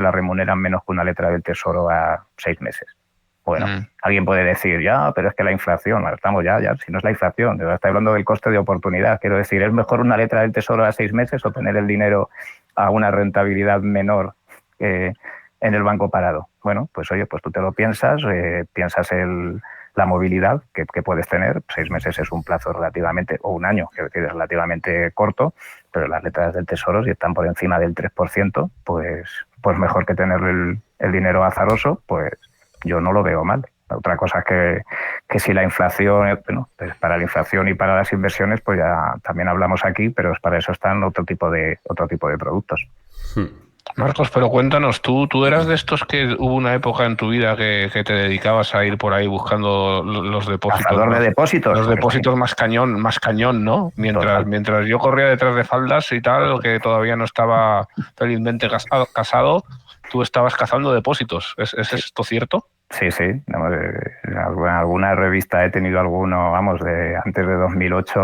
menos que una letra del tesoro a 6 meses? Bueno, alguien puede decir, ya, pero es que la inflación, estamos ya, si no es la inflación, estoy hablando del coste de oportunidad. Quiero decir, ¿es mejor una letra del tesoro a 6 meses o tener el dinero a una rentabilidad menor en el banco parado? Bueno, pues oye, pues tú te lo piensas, piensas la movilidad que puedes tener. 6 meses es un plazo relativamente, o un año, que es relativamente corto, pero las letras del tesoro, si están por encima del 3%, pues mejor que tener el dinero azaroso, pues yo no lo veo mal. Otra cosa es que si la inflación, bueno, pues para la inflación y para las inversiones, pues ya también hablamos aquí, pero para eso están otro tipo de productos. Marcos, pero cuéntanos, ¿tú eras de estos que hubo una época en tu vida que te dedicabas a ir por ahí buscando los depósitos? Cazador de depósitos. Los depósitos más cañón, ¿no? Mientras yo corría detrás de faldas y tal, que todavía no estaba felizmente casado, tú estabas cazando depósitos. ¿Es esto cierto? Sí. En alguna revista he tenido antes de 2008,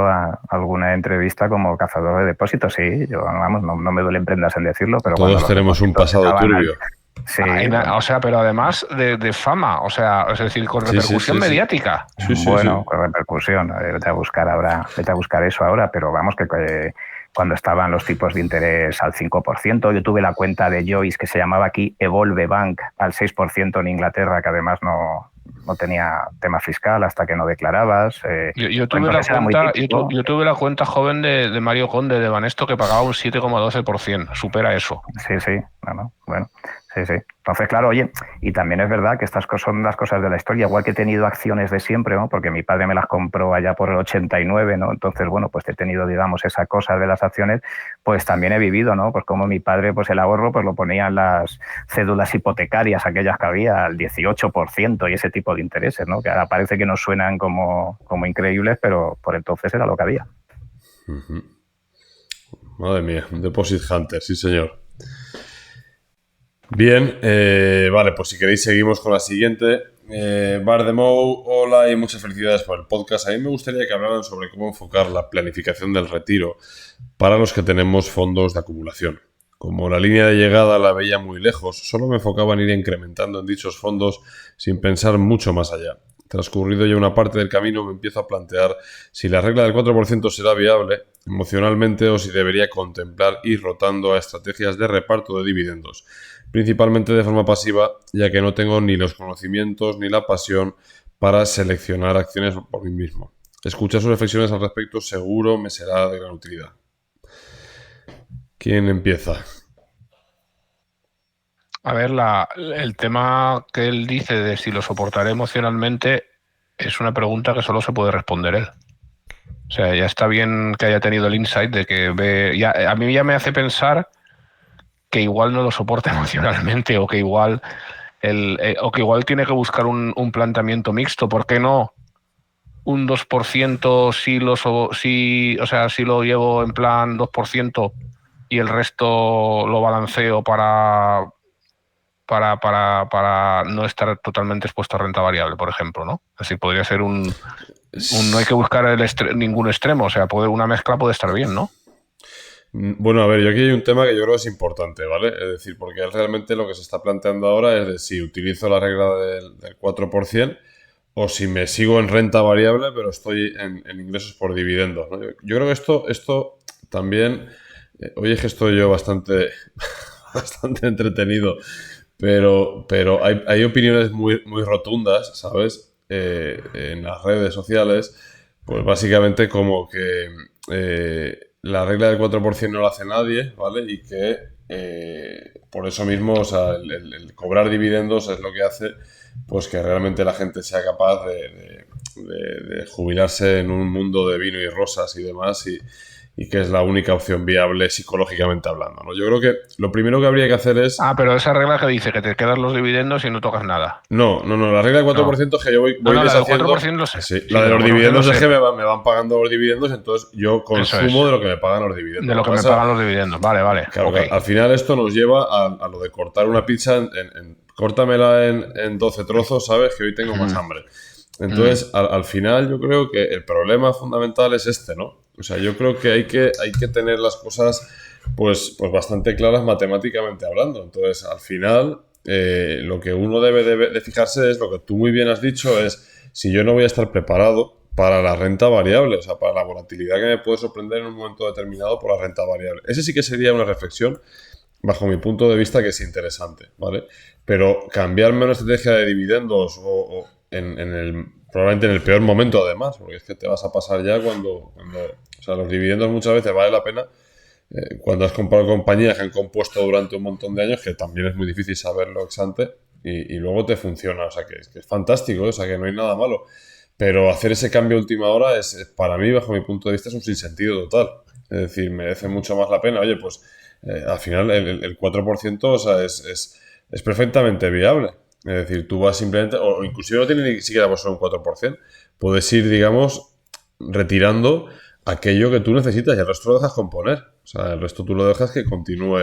alguna entrevista como cazador de depósitos. Sí, yo, no me duelen prendas en decirlo, pero todos tenemos un pasado turbio. Sí. O sea, pero además de fama, o sea, es decir, con repercusión mediática. Con repercusión. Vete a buscar eso ahora, pero vamos, que cuando estaban los tipos de interés al 5%, yo tuve la cuenta de Joyce que se llamaba aquí Evolve Bank al 6% en Inglaterra, que además no tenía tema fiscal hasta que no declarabas. Yo tuve la cuenta joven de Mario Conde de Banesto que pagaba un 7,12%, supera eso. Sí, bueno, sí. Entonces, claro, oye, y también es verdad que estas cosas son las cosas de la historia, igual que he tenido acciones de siempre, ¿no? Porque mi padre me las compró allá por el 89, ¿no? Entonces, bueno, pues he tenido, digamos, esa cosa de las acciones, pues también he vivido, ¿no? Pues como mi padre, pues el ahorro, pues lo ponía en las cédulas hipotecarias, aquellas que había, al 18% y ese tipo de intereses, ¿no? Que ahora parece que nos suenan como increíbles, pero por entonces era lo que había. Madre mía, un Deposit Hunter, sí señor. Bien, vale, pues si queréis seguimos con la siguiente. Bardemou, hola y muchas felicidades por el podcast. A mí me gustaría que hablaran sobre cómo enfocar la planificación del retiro para los que tenemos fondos de acumulación. Como la línea de llegada la veía muy lejos, solo me enfocaba en ir incrementando en dichos fondos sin pensar mucho más allá. Transcurrido ya una parte del camino, me empiezo a plantear si la regla del 4% será viable emocionalmente o si debería contemplar ir rotando a estrategias de reparto de dividendos, principalmente de forma pasiva, ya que no tengo ni los conocimientos ni la pasión para seleccionar acciones por mí mismo. Escuchar sus reflexiones al respecto seguro me será de gran utilidad. ¿Quién empieza? A ver, el tema que él dice de si lo soportaré emocionalmente es una pregunta que solo se puede responder él. O sea, ya está bien que haya tenido el insight de que a mí ya me hace pensar que igual no lo soporta emocionalmente o que igual tiene que buscar un planteamiento mixto. ¿Por qué no un 2% si lo llevo en plan 2% y el resto lo balanceo para no estar totalmente expuesto a renta variable, por ejemplo, ¿no? Así podría ser no hay que buscar ningún extremo, o sea, una mezcla puede estar bien, ¿no? Bueno, a ver, yo aquí hay un tema que yo creo que es importante, ¿vale? Es decir, porque realmente lo que se está planteando ahora es de si utilizo la regla del 4% o si me sigo en renta variable, pero estoy en ingresos por dividendos, ¿no? Yo creo que esto también, oye, es que estoy yo bastante, bastante entretenido, pero hay opiniones muy rotundas, ¿sabes? En las redes sociales, pues básicamente como que la regla del 4% no la hace nadie, ¿vale? Y que por eso mismo, o sea, el cobrar dividendos es lo que hace pues que realmente la gente sea capaz de jubilarse en un mundo de vino y rosas y demás y que es la única opción viable psicológicamente hablando, ¿no? Yo creo que lo primero que habría que hacer es... Pero esa regla que dice que te quedan los dividendos y no tocas nada. No, la regla del 4% es que yo voy deshaciendo... La del 4% lo sé. Sí, la de los dividendos es que me van pagando los dividendos, entonces yo consumo de lo que me pagan los dividendos. De lo que me pagan los dividendos, vale. Claro, okay. Al final esto nos lleva a lo de cortar una pizza córtamela en 12 trozos, ¿sabes? Que hoy tengo más hambre. Entonces, al final yo creo que el problema fundamental es este, ¿no? O sea, yo creo que hay que tener las cosas pues bastante claras matemáticamente hablando. Entonces, al final, lo que uno debe de fijarse es lo que tú muy bien has dicho, es si yo no voy a estar preparado para la renta variable, o sea, para la volatilidad que me puede sorprender en un momento determinado por la renta variable. Ese sí que sería una reflexión, bajo mi punto de vista, que es interesante, ¿vale? Pero cambiarme una estrategia de dividendos o probablemente en el peor momento, además, porque es que te vas a pasar ya cuando o sea, los dividendos muchas veces vale la pena cuando has comprado compañías que han compuesto durante un montón de años, que también es muy difícil saberlo ex ante, y luego te funciona, o sea, que es fantástico, o sea, que no hay nada malo. Pero hacer ese cambio a última hora es, para mí, bajo mi punto de vista, es un sinsentido total. Es decir, merece mucho más la pena. Oye, pues al final el 4%, o sea, es perfectamente viable. Es decir, tú vas simplemente, o inclusive no tiene ni siquiera por ser un 4%, puedes ir, digamos, retirando aquello que tú necesitas y el resto lo dejas componer. O sea, el resto tú lo dejas que continúe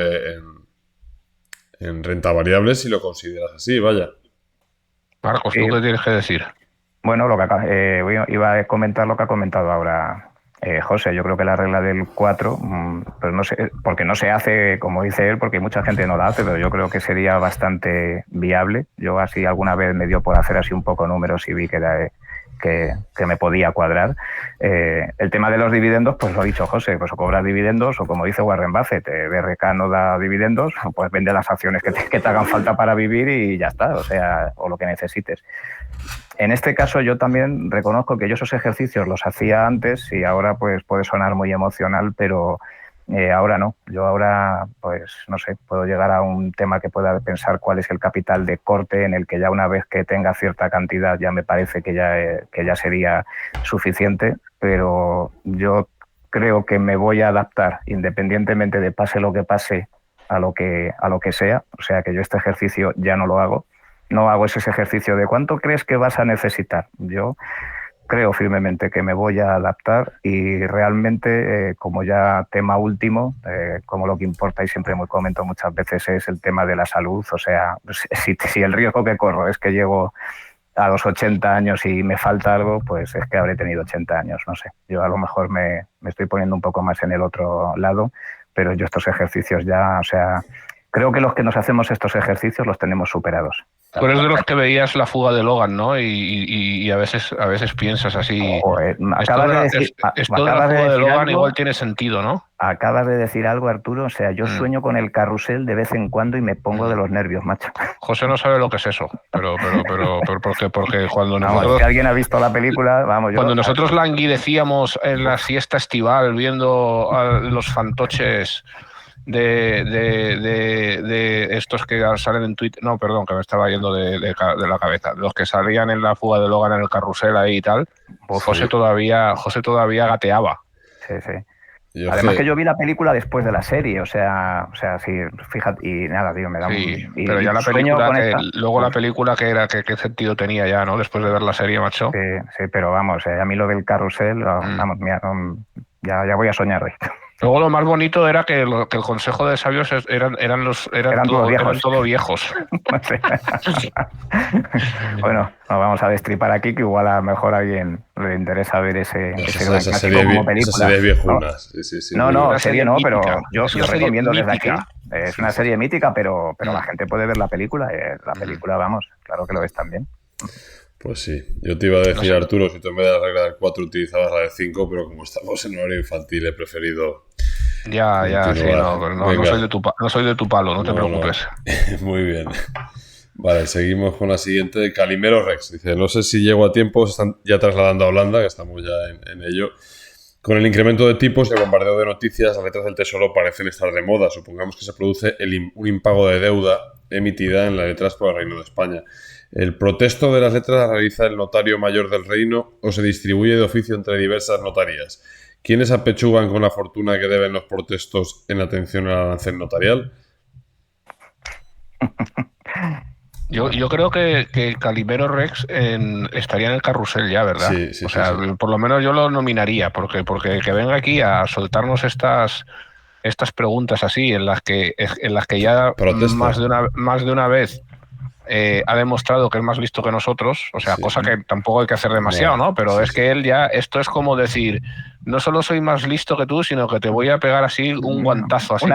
en renta variable si lo consideras así, vaya. Marcos, ¿tú qué tienes que decir? Bueno, iba a comentar lo que ha comentado ahora José. Yo creo que la regla del 4, pues no sé, porque no se hace, como dice él, porque mucha gente no la hace, pero yo creo que sería bastante viable. Yo así alguna vez me dio por hacer así un poco números y vi que me podía cuadrar. El tema de los dividendos, pues lo ha dicho José, pues o cobras dividendos o como dice Warren Buffett, BRK no da dividendos, pues vende las acciones que te hagan falta para vivir y ya está, o sea, o lo que necesites. En este caso yo también reconozco que yo esos ejercicios los hacía antes y ahora pues puede sonar muy emocional, pero ahora no. Yo ahora, pues no sé, puedo llegar a un tema que pueda pensar cuál es el capital de corte en el que ya una vez que tenga cierta cantidad ya me parece que ya sería suficiente, pero yo creo que me voy a adaptar independientemente de pase lo que pase a lo que sea. O sea que yo este ejercicio ya no lo hago. No hago ese ejercicio de ¿cuánto crees que vas a necesitar? Yo creo firmemente que me voy a adaptar y realmente, como ya tema último, como lo que importa y siempre me comento muchas veces es el tema de la salud. O sea, si el riesgo que corro es que llego a los 80 años y me falta algo, pues es que habré tenido 80 años, no sé. Yo a lo mejor me estoy poniendo un poco más en el otro lado, pero yo estos ejercicios ya, o sea, creo que los que nos hacemos estos ejercicios los tenemos superados. Tú eres de los que veías La fuga de Logan, ¿no? Y a veces piensas así. Joder, Esto de La fuga de Logan igual tiene sentido, ¿no? Acabas de decir algo, Arturo. O sea, yo sueño con el carrusel de vez en cuando y me pongo de los nervios, macho. José no sabe lo que es eso, pero porque cuando nosotros... Si alguien ha visto la película, vamos, cuando nosotros languidecíamos en la siesta estival viendo a los fantoches de estos que salen en Twitter, no, perdón, que me estaba yendo de la cabeza, los que salían en La fuga de Logan en el carrusel ahí y tal, pues José todavía gateaba. Sí. Además que yo vi la película después de la serie, o sea, sí, fíjate, y nada, tío, me da pero ya la película, luego la película qué sentido tenía ya, ¿no? Después de ver la serie, macho. Sí, pero vamos, a mí lo del carrusel, vamos, mira, ya voy a soñar hoy. Luego lo más bonito era que el consejo de sabios eran todos viejos. Bueno, nos vamos a destripar aquí, que igual a lo mejor a alguien le interesa ver ese gran clásico como película. Esa serie viejunas. Sí. No, serie no, pero yo recomiendo desde aquí. Es una serie mítica, pero la gente puede ver la película. La película, vamos, claro que lo ves también. Pues sí, yo te iba a decir, Arturo, si tú en vez de la regla del 4 utilizabas la del 5, pero como estamos en horario infantil he preferido... Ya, sí, no soy de tu palo, no te preocupes. No. Muy bien. Vale, seguimos con la siguiente. Calimero Rex dice, no sé si llego a tiempo, se están ya trasladando a Holanda, que estamos ya en ello. Con el incremento de tipos y el bombardeo de noticias, las letras del tesoro parecen estar de moda. Supongamos que se produce un impago de deuda emitida en las letras por el Reino de España. ¿El protesto de las letras la realiza el notario mayor del reino o se distribuye de oficio entre diversas notarías? ¿Quiénes apechugan con la fortuna que deben los protestos en atención al arancel notarial? Yo creo que Calimero Rex estaría en el carrusel ya, ¿verdad? Sí. Por lo menos yo lo nominaría, porque que venga aquí a soltarnos estas preguntas así, en las que ya más de una vez ha demostrado que es más listo que nosotros, o sea, cosa que tampoco hay que hacer demasiado, ¿no? Pero es que él ya, esto es como decir, no solo soy más listo que tú, sino que te voy a pegar así un guantazo, así,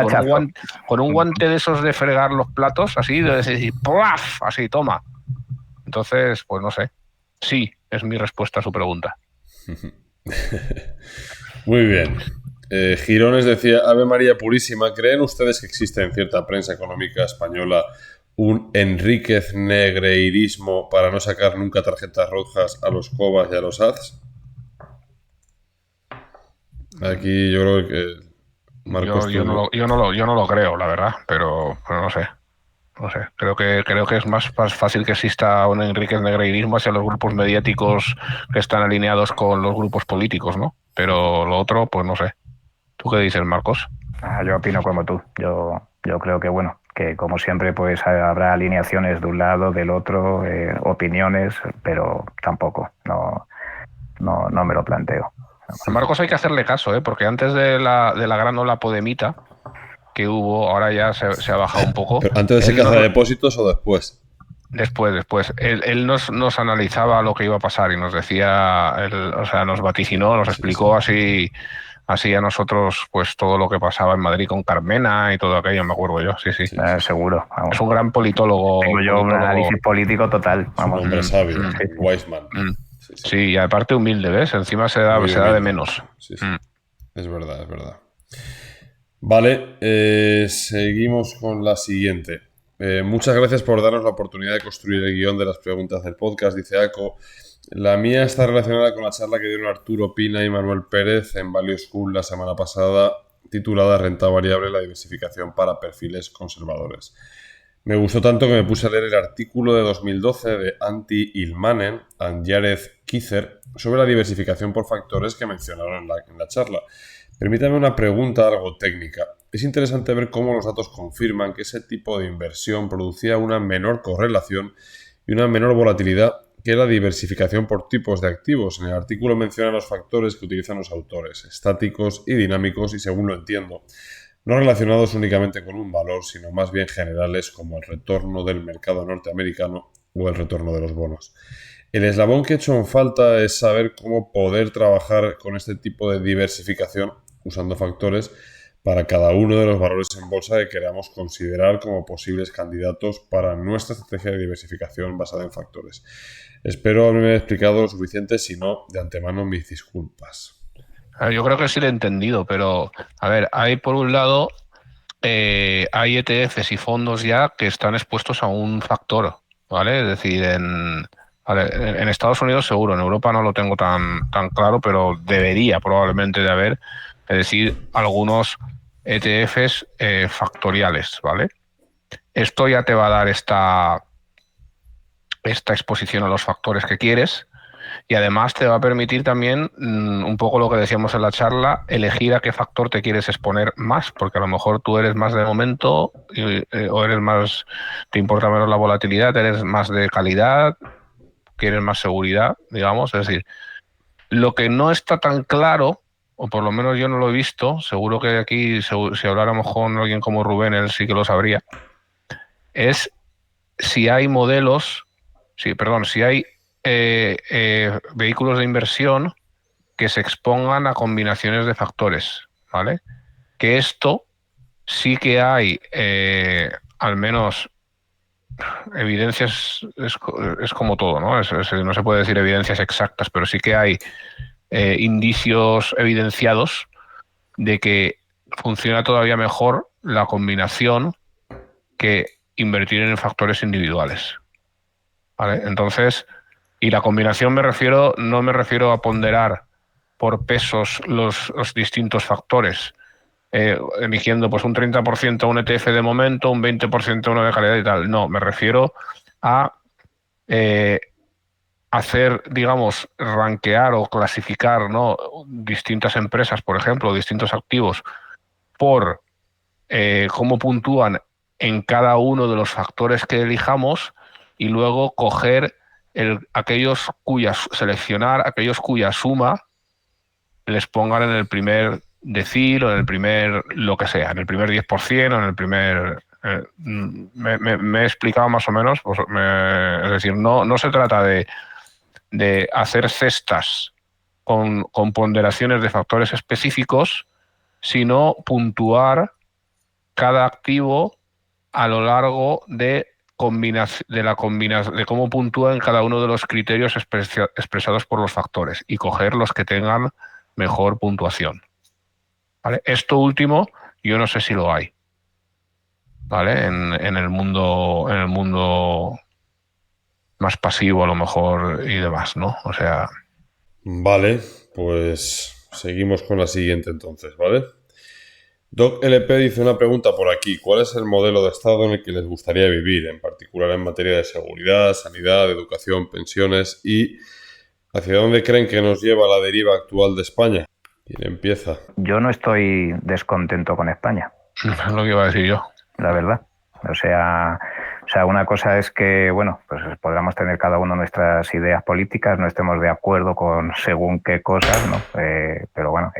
con un guante de esos de fregar los platos, así, de decir, ¡plaf! Así, toma. Entonces, pues no sé. Sí, es mi respuesta a su pregunta. Muy bien. Girones decía, Ave María Purísima, ¿creen ustedes que existe en cierta prensa económica española un Enríquez negreirismo para no sacar nunca tarjetas rojas a los Cobas y a los Ads? Aquí yo creo que Marcos... Yo no lo creo, la verdad, pero no sé. Creo que es más fácil que exista un Enríquez negreirismo hacia los grupos mediáticos que están alineados con los grupos políticos, ¿no? Pero lo otro, pues no sé. ¿Tú qué dices, Marcos? Yo opino como tú. Yo creo que, bueno, que como siempre pues habrá alineaciones de un lado, del otro, opiniones, pero tampoco, no me lo planteo. A Marcos hay que hacerle caso, porque antes de la gran ola podemita que hubo, ahora ya se ha bajado un poco. ¿Pero antes de ese caza de depósitos o después? Después. Él nos analizaba lo que iba a pasar y nos decía, nos vaticinó, nos explicó así a nosotros pues todo lo que pasaba en Madrid con Carmena y todo aquello, me acuerdo yo, sí. Seguro. Vamos. Es un gran politólogo. Tengo yo un análisis político total. Vamos. Un hombre sabio, Weisman. Sí, y aparte humilde, ¿ves? Encima se da de menos. Sí. Es verdad. Vale, seguimos con la siguiente. Muchas gracias por darnos la oportunidad de construir el guión de las preguntas del podcast, dice Aco. La mía está relacionada con la charla que dieron Arturo Pina y Manuel Pérez en Value School la semana pasada, titulada Renta variable, la diversificación para perfiles conservadores. Me gustó tanto que me puse a leer el artículo de 2012 de Antti Ilmanen y Jared Kizer sobre la diversificación por factores que mencionaron en la charla. Permítame una pregunta algo técnica. Es interesante ver cómo los datos confirman que ese tipo de inversión producía una menor correlación y una menor volatilidad que es la diversificación por tipos de activos. En el artículo menciona los factores que utilizan los autores, estáticos y dinámicos, y según lo entiendo, no relacionados únicamente con un valor, sino más bien generales como el retorno del mercado norteamericano o el retorno de los bonos. El eslabón que he hecho en falta es saber cómo poder trabajar con este tipo de diversificación usando factores para cada uno de los valores en bolsa que queramos considerar como posibles candidatos para nuestra estrategia de diversificación basada en factores. Espero haberme explicado lo suficiente, si no, de antemano mis disculpas. Yo creo que sí lo he entendido, pero a ver, hay por un lado, hay ETFs y fondos ya que están expuestos a un factor, ¿vale? Es decir, en Estados Unidos seguro, en Europa no lo tengo tan claro, pero debería probablemente de haber, es decir, algunos ETFs factoriales, ¿vale? Esto ya te va a dar esta exposición a los factores que quieres, y además te va a permitir también, un poco lo que decíamos en la charla, elegir a qué factor te quieres exponer más, porque a lo mejor tú eres más de momento o eres más, te importa menos la volatilidad, eres más de calidad, quieres más seguridad, digamos. Es decir, lo que no está tan claro, o por lo menos yo no lo he visto, seguro que aquí, si habláramos con alguien como Rubén, él sí que lo sabría, es si hay si hay vehículos de inversión que se expongan a combinaciones de factores, ¿vale? Que esto sí que hay, al menos evidencias, es como todo, ¿no? No se puede decir evidencias exactas, pero sí que hay indicios evidenciados de que funciona todavía mejor la combinación que invertir en factores individuales, ¿vale? Entonces, y la combinación no me refiero a ponderar por pesos los distintos factores, eligiendo pues un 30% un ETF de momento, un 20% uno de calidad y tal. No, me refiero a hacer, digamos, rankear o clasificar, ¿no?, distintas empresas, por ejemplo, distintos activos, por cómo puntúan en cada uno de los factores que elijamos, y luego coger seleccionar aquellos cuya suma les pongan en el primer decil o en el primer lo que sea, en el primer 10% o en el primer... me he explicado más o menos, pues, es decir, no se trata de hacer cestas con ponderaciones de factores específicos, sino puntuar cada activo a lo largo de cómo puntúa en cada uno de los criterios expresados por los factores, y coger los que tengan mejor puntuación, ¿vale? Esto último yo no sé si lo hay, ¿vale? En el mundo más pasivo a lo mejor y demás, ¿no? O sea... Vale, pues seguimos con la siguiente entonces, ¿vale? Doc LP dice una pregunta por aquí: ¿cuál es el modelo de Estado en el que les gustaría vivir, en particular en materia de seguridad, sanidad, educación, pensiones, y hacia dónde creen que nos lleva la deriva actual de España? ¿Quién empieza? Yo no estoy descontento con España. Es lo que iba a decir yo. La verdad. O sea, una cosa es que, bueno, pues podamos tener cada uno nuestras ideas políticas, no estemos de acuerdo con según qué cosas, ¿no? Pero bueno,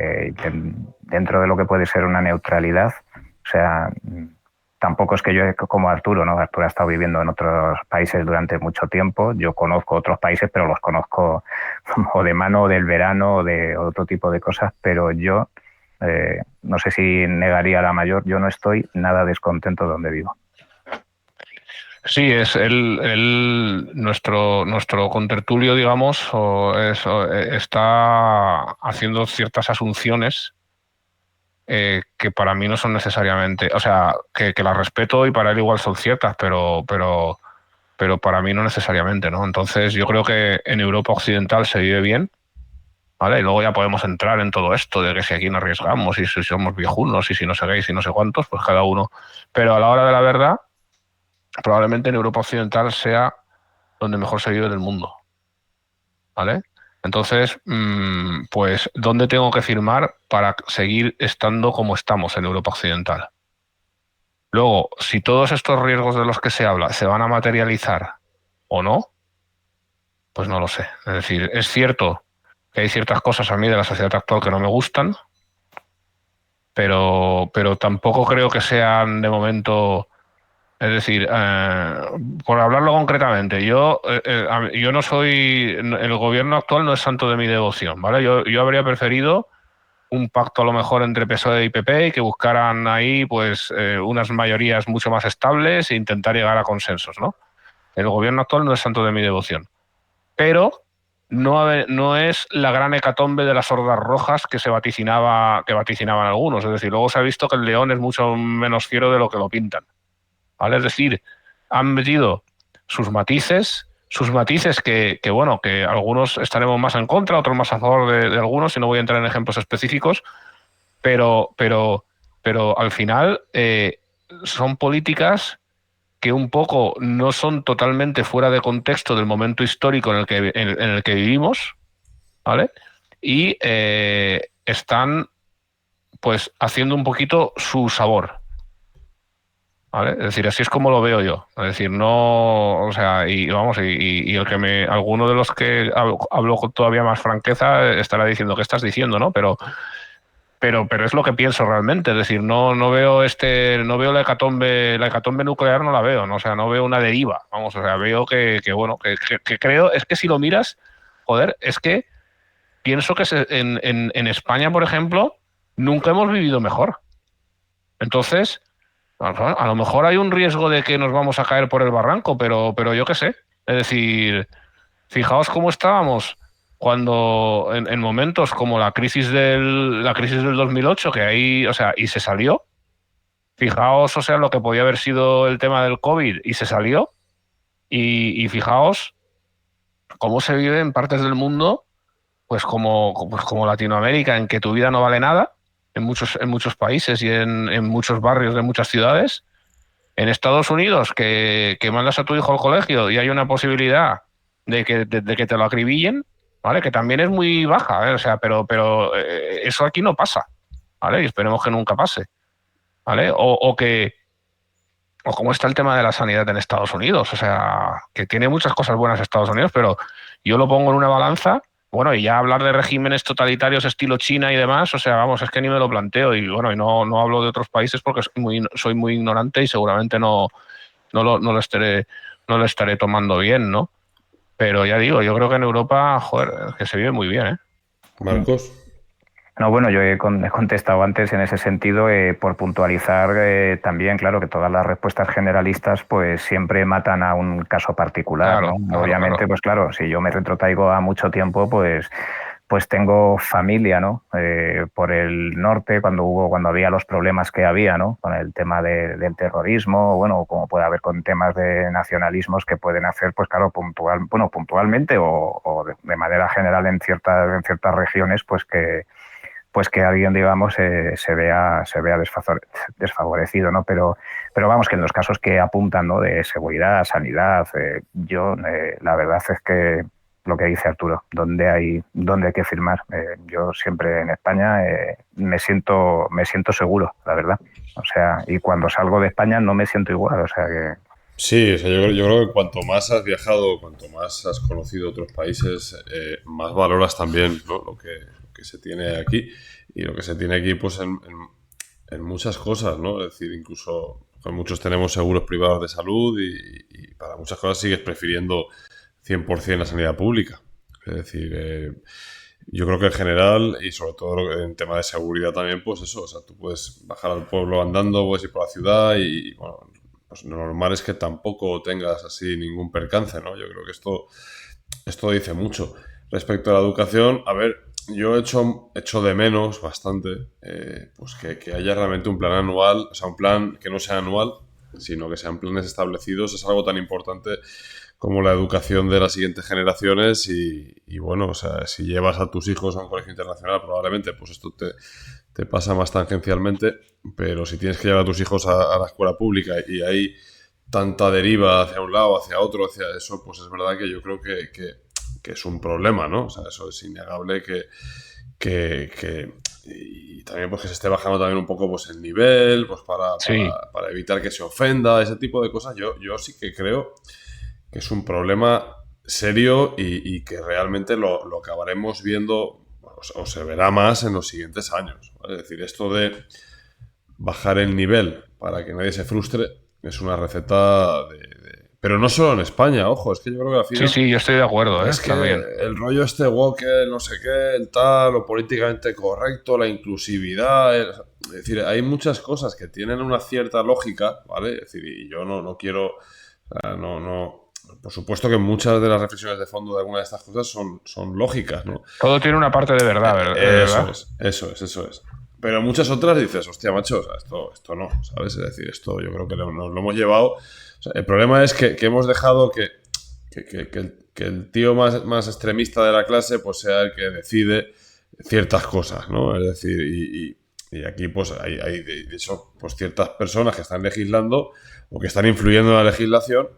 dentro de lo que puede ser una neutralidad, o sea, tampoco es que yo, como Arturo, ¿no? Arturo ha estado viviendo en otros países durante mucho tiempo. Yo conozco otros países, pero los conozco o de mano del verano o de otro tipo de cosas, pero yo no sé si negaría la mayor, yo no estoy nada descontento donde vivo. Sí, es nuestro contertulio, digamos, está haciendo ciertas asunciones que para mí no son necesariamente, o sea, que las respeto y para él igual son ciertas, pero para mí no necesariamente, ¿no? Entonces yo creo que en Europa Occidental se vive bien, ¿vale? Y luego ya podemos entrar en todo esto de que si aquí nos arriesgamos y si somos viejunos y si no sé qué y si no sé cuántos, pues cada uno. Pero a la hora de la verdad, probablemente en Europa Occidental sea donde mejor se vive del mundo, ¿vale? Entonces, pues, ¿dónde tengo que firmar para seguir estando como estamos en Europa Occidental? Luego, si todos estos riesgos de los que se habla se van a materializar o no, pues no lo sé. Es decir, es cierto que hay ciertas cosas a mí de la sociedad actual que no me gustan, pero tampoco creo que sean de momento... Es decir, por hablarlo concretamente, yo no soy... El gobierno actual no es santo de mi devoción, ¿vale? Yo habría preferido un pacto a lo mejor entre PSOE y PP y que buscaran ahí pues unas mayorías mucho más estables e intentar llegar a consensos, ¿no? El gobierno actual no es santo de mi devoción, pero no es la gran hecatombe de las hordas rojas que vaticinaban algunos. Es decir, luego se ha visto que el león es mucho menos fiero de lo que lo pintan, ¿vale? Es decir, han metido sus matices bueno, que algunos estaremos más en contra, otros más a favor de algunos, y no voy a entrar en ejemplos específicos, pero al final son políticas que un poco no son totalmente fuera de contexto del momento histórico en el que vivimos, ¿vale? Y están pues haciendo un poquito su sabor, ¿vale? Es decir, así es como lo veo yo. Es decir, no, o sea, y vamos, y el que alguno de los que hablo con todavía más franqueza estará diciendo, ¿qué estás diciendo, no? Pero es lo que pienso realmente. Es decir, no veo no veo la hecatombe nuclear, no la veo, ¿no? O sea, no veo una deriva, vamos, o sea, veo bueno, que creo, es que si lo miras, joder, es que pienso que en España, por ejemplo, nunca hemos vivido mejor. Entonces, a lo mejor hay un riesgo de que nos vamos a caer por el barranco, pero yo qué sé. Es decir, fijaos cómo estábamos cuando en momentos como la crisis del 2008, que ahí, o sea, y se salió. Fijaos, o sea, lo que podía haber sido el tema del COVID y se salió. Y fijaos cómo se vive en partes del mundo, pues como Latinoamérica, en que tu vida no vale nada, en muchos países y en muchos barrios de muchas ciudades. En Estados Unidos, que mandas a tu hijo al colegio y hay una posibilidad de que te lo acribillen, ¿vale? Que también es muy baja, ¿eh? O sea, pero eso aquí no pasa, ¿vale? Y esperemos que nunca pase, ¿vale? O cómo está el tema de la sanidad en Estados Unidos, o sea, que tiene muchas cosas buenas Estados Unidos, pero yo lo pongo en una balanza, bueno, y ya hablar de regímenes totalitarios estilo China y demás, o sea, vamos, es que ni me lo planteo, y bueno, y no hablo de otros países porque soy muy ignorante y seguramente no lo estaré tomando bien, ¿no? Pero ya digo, yo creo que en Europa, joder, que se vive muy bien, ¿eh? Marcos. No, bueno, yo he contestado antes en ese sentido, por puntualizar también, claro, que todas las respuestas generalistas pues siempre matan a un caso particular, Claro, ¿no? claro, Obviamente, claro. pues claro, si yo me retrotraigo a mucho tiempo, pues tengo familia, ¿no? Por el norte, cuando había los problemas que había, ¿no? Con el tema del terrorismo, bueno, como puede haber con temas de nacionalismos que pueden hacer, pues claro, puntualmente o de manera general en ciertas regiones, pues que alguien, digamos, se vea desfavorecido, ¿no? Pero vamos, que en los casos que apuntan, ¿no? De seguridad, sanidad, la verdad es que lo que dice Arturo, ¿dónde hay que firmar? Yo siempre en España me siento seguro, la verdad. O sea, y cuando salgo de España no me siento igual, o sea que... Sí, o sea, yo creo que cuanto más has viajado, cuanto más has conocido otros países, más valoras también, ¿no? Lo que se tiene aquí. Y lo que se tiene aquí, pues, en muchas cosas, ¿no? Es decir, incluso pues, muchos tenemos seguros privados de salud y para muchas cosas sigues prefiriendo 100% la sanidad pública. Es decir, yo creo que en general, y sobre todo en tema de seguridad también, pues eso, o sea, tú puedes bajar al pueblo andando, puedes ir por la ciudad y bueno, pues lo normal es que tampoco tengas así ningún percance, ¿no? Yo creo que esto dice mucho. Respecto a la educación, a ver, yo echo de menos bastante pues que haya realmente un plan anual, o sea, un plan que no sea anual, sino que sean planes establecidos. Es algo tan importante como la educación de las siguientes generaciones y bueno, o sea, si llevas a tus hijos a un colegio internacional, probablemente pues esto te pasa más tangencialmente, pero si tienes que llevar a tus hijos a la escuela pública y hay tanta deriva hacia un lado, hacia otro, hacia eso, pues es verdad que yo creo que es un problema, ¿no? O sea, eso es innegable y también pues que se esté bajando también un poco pues el nivel, pues Sí, para evitar que se ofenda, ese tipo de cosas. Yo sí que creo que es un problema serio y que realmente lo acabaremos viendo o se verá más en los siguientes años, ¿vale? Es decir, esto de bajar el nivel para que nadie se frustre es una receta pero no solo en España, ojo, es que yo creo que al final... Sí, yo estoy de acuerdo, Es que también. el rollo este woke, el no sé qué, el tal, lo políticamente correcto, la inclusividad... es decir, hay muchas cosas que tienen una cierta lógica, ¿vale? Es decir, y yo no quiero... O sea, no... Por supuesto que muchas de las reflexiones de fondo de algunas de estas cosas son lógicas, ¿no? Todo tiene una parte de verdad, ¿verdad? Eso es. Pero muchas otras dices, hostia, macho, o sea, esto no, ¿sabes? Es decir, esto yo creo que nos lo hemos llevado... O sea, el problema es que hemos dejado que el tío más extremista de la clase pues sea el que decide ciertas cosas, ¿no? Es decir, y aquí pues hay de hecho pues ciertas personas que están legislando o que están influyendo en la legislación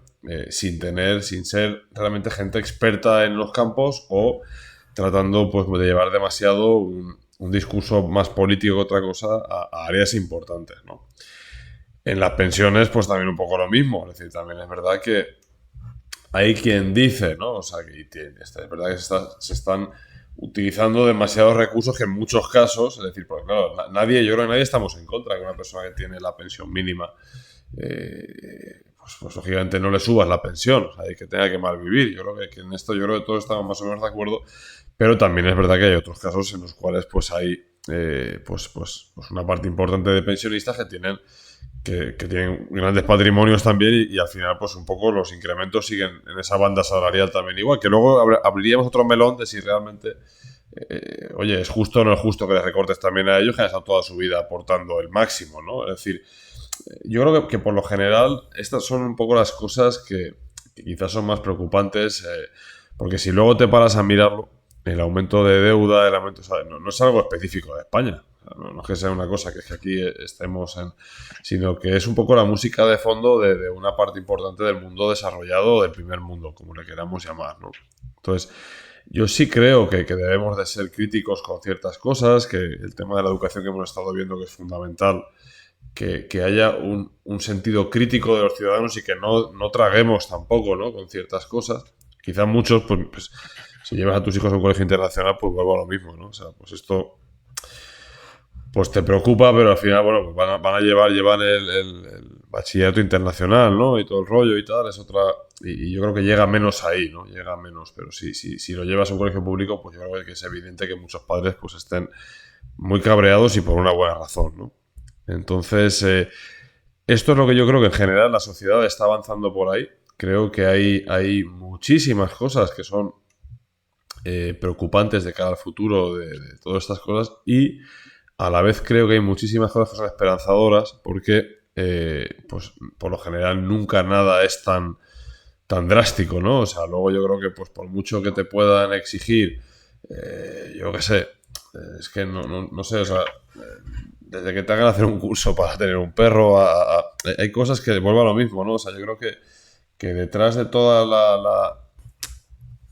sin ser realmente gente experta en los campos o tratando pues de llevar demasiado un discurso más político que otra cosa a áreas importantes, ¿no? En las pensiones, pues también un poco lo mismo. Es decir, también es verdad que hay quien dice, ¿no? O sea, que es verdad que se están utilizando demasiados recursos que en muchos casos, es decir, porque claro, yo creo que nadie estamos en contra de que una persona que tiene la pensión mínima, pues lógicamente no le subas la pensión, o sea, y que tenga que malvivir. Yo creo que en esto todos estamos más o menos de acuerdo, pero también es verdad que hay otros casos en los cuales pues hay pues una parte importante de pensionistas que tienen grandes patrimonios también y al final pues un poco los incrementos siguen en esa banda salarial también igual, que luego abriríamos otro melón de si realmente oye, es justo o no es justo que les recortes también a ellos que han estado toda su vida aportando el máximo, ¿no? Es decir, yo creo que por lo general estas son un poco las cosas que quizás son más preocupantes porque si luego te paras a mirarlo, el aumento de deuda, el aumento, o sea, no es algo específico de España. No es que sea una cosa que aquí estemos sino que es un poco la música de fondo de una parte importante del mundo desarrollado o del primer mundo, como le queramos llamar, ¿no? Entonces, yo sí creo que debemos de ser críticos con ciertas cosas, que el tema de la educación que hemos estado viendo que es fundamental, que haya un sentido crítico de los ciudadanos y que no traguemos tampoco, ¿no? Con ciertas cosas. Quizás muchos, pues si llevas a tus hijos a un colegio internacional, pues vuelvo a lo mismo, ¿no? O sea, pues esto pues te preocupa, pero al final, bueno, pues van a llevan el bachillerato internacional, ¿no? Y todo el rollo y tal, es otra... Y yo creo que llega menos ahí, ¿no? Llega menos, pero si lo llevas a un colegio público, pues yo creo que es evidente que muchos padres pues estén muy cabreados y por una buena razón, ¿no? Entonces, esto es lo que yo creo que en general la sociedad está avanzando por ahí. Creo que hay muchísimas cosas que son preocupantes de cara al futuro de todas estas cosas y a la vez creo que hay muchísimas cosas que son esperanzadoras porque pues por lo general nunca nada es tan drástico, ¿no? O sea, luego yo creo que pues por mucho que te puedan exigir, yo qué sé, es que no sé, o sea, desde que te hagan hacer un curso para tener un perro, hay cosas que vuelvan a lo mismo, ¿no? O sea, yo creo que detrás de toda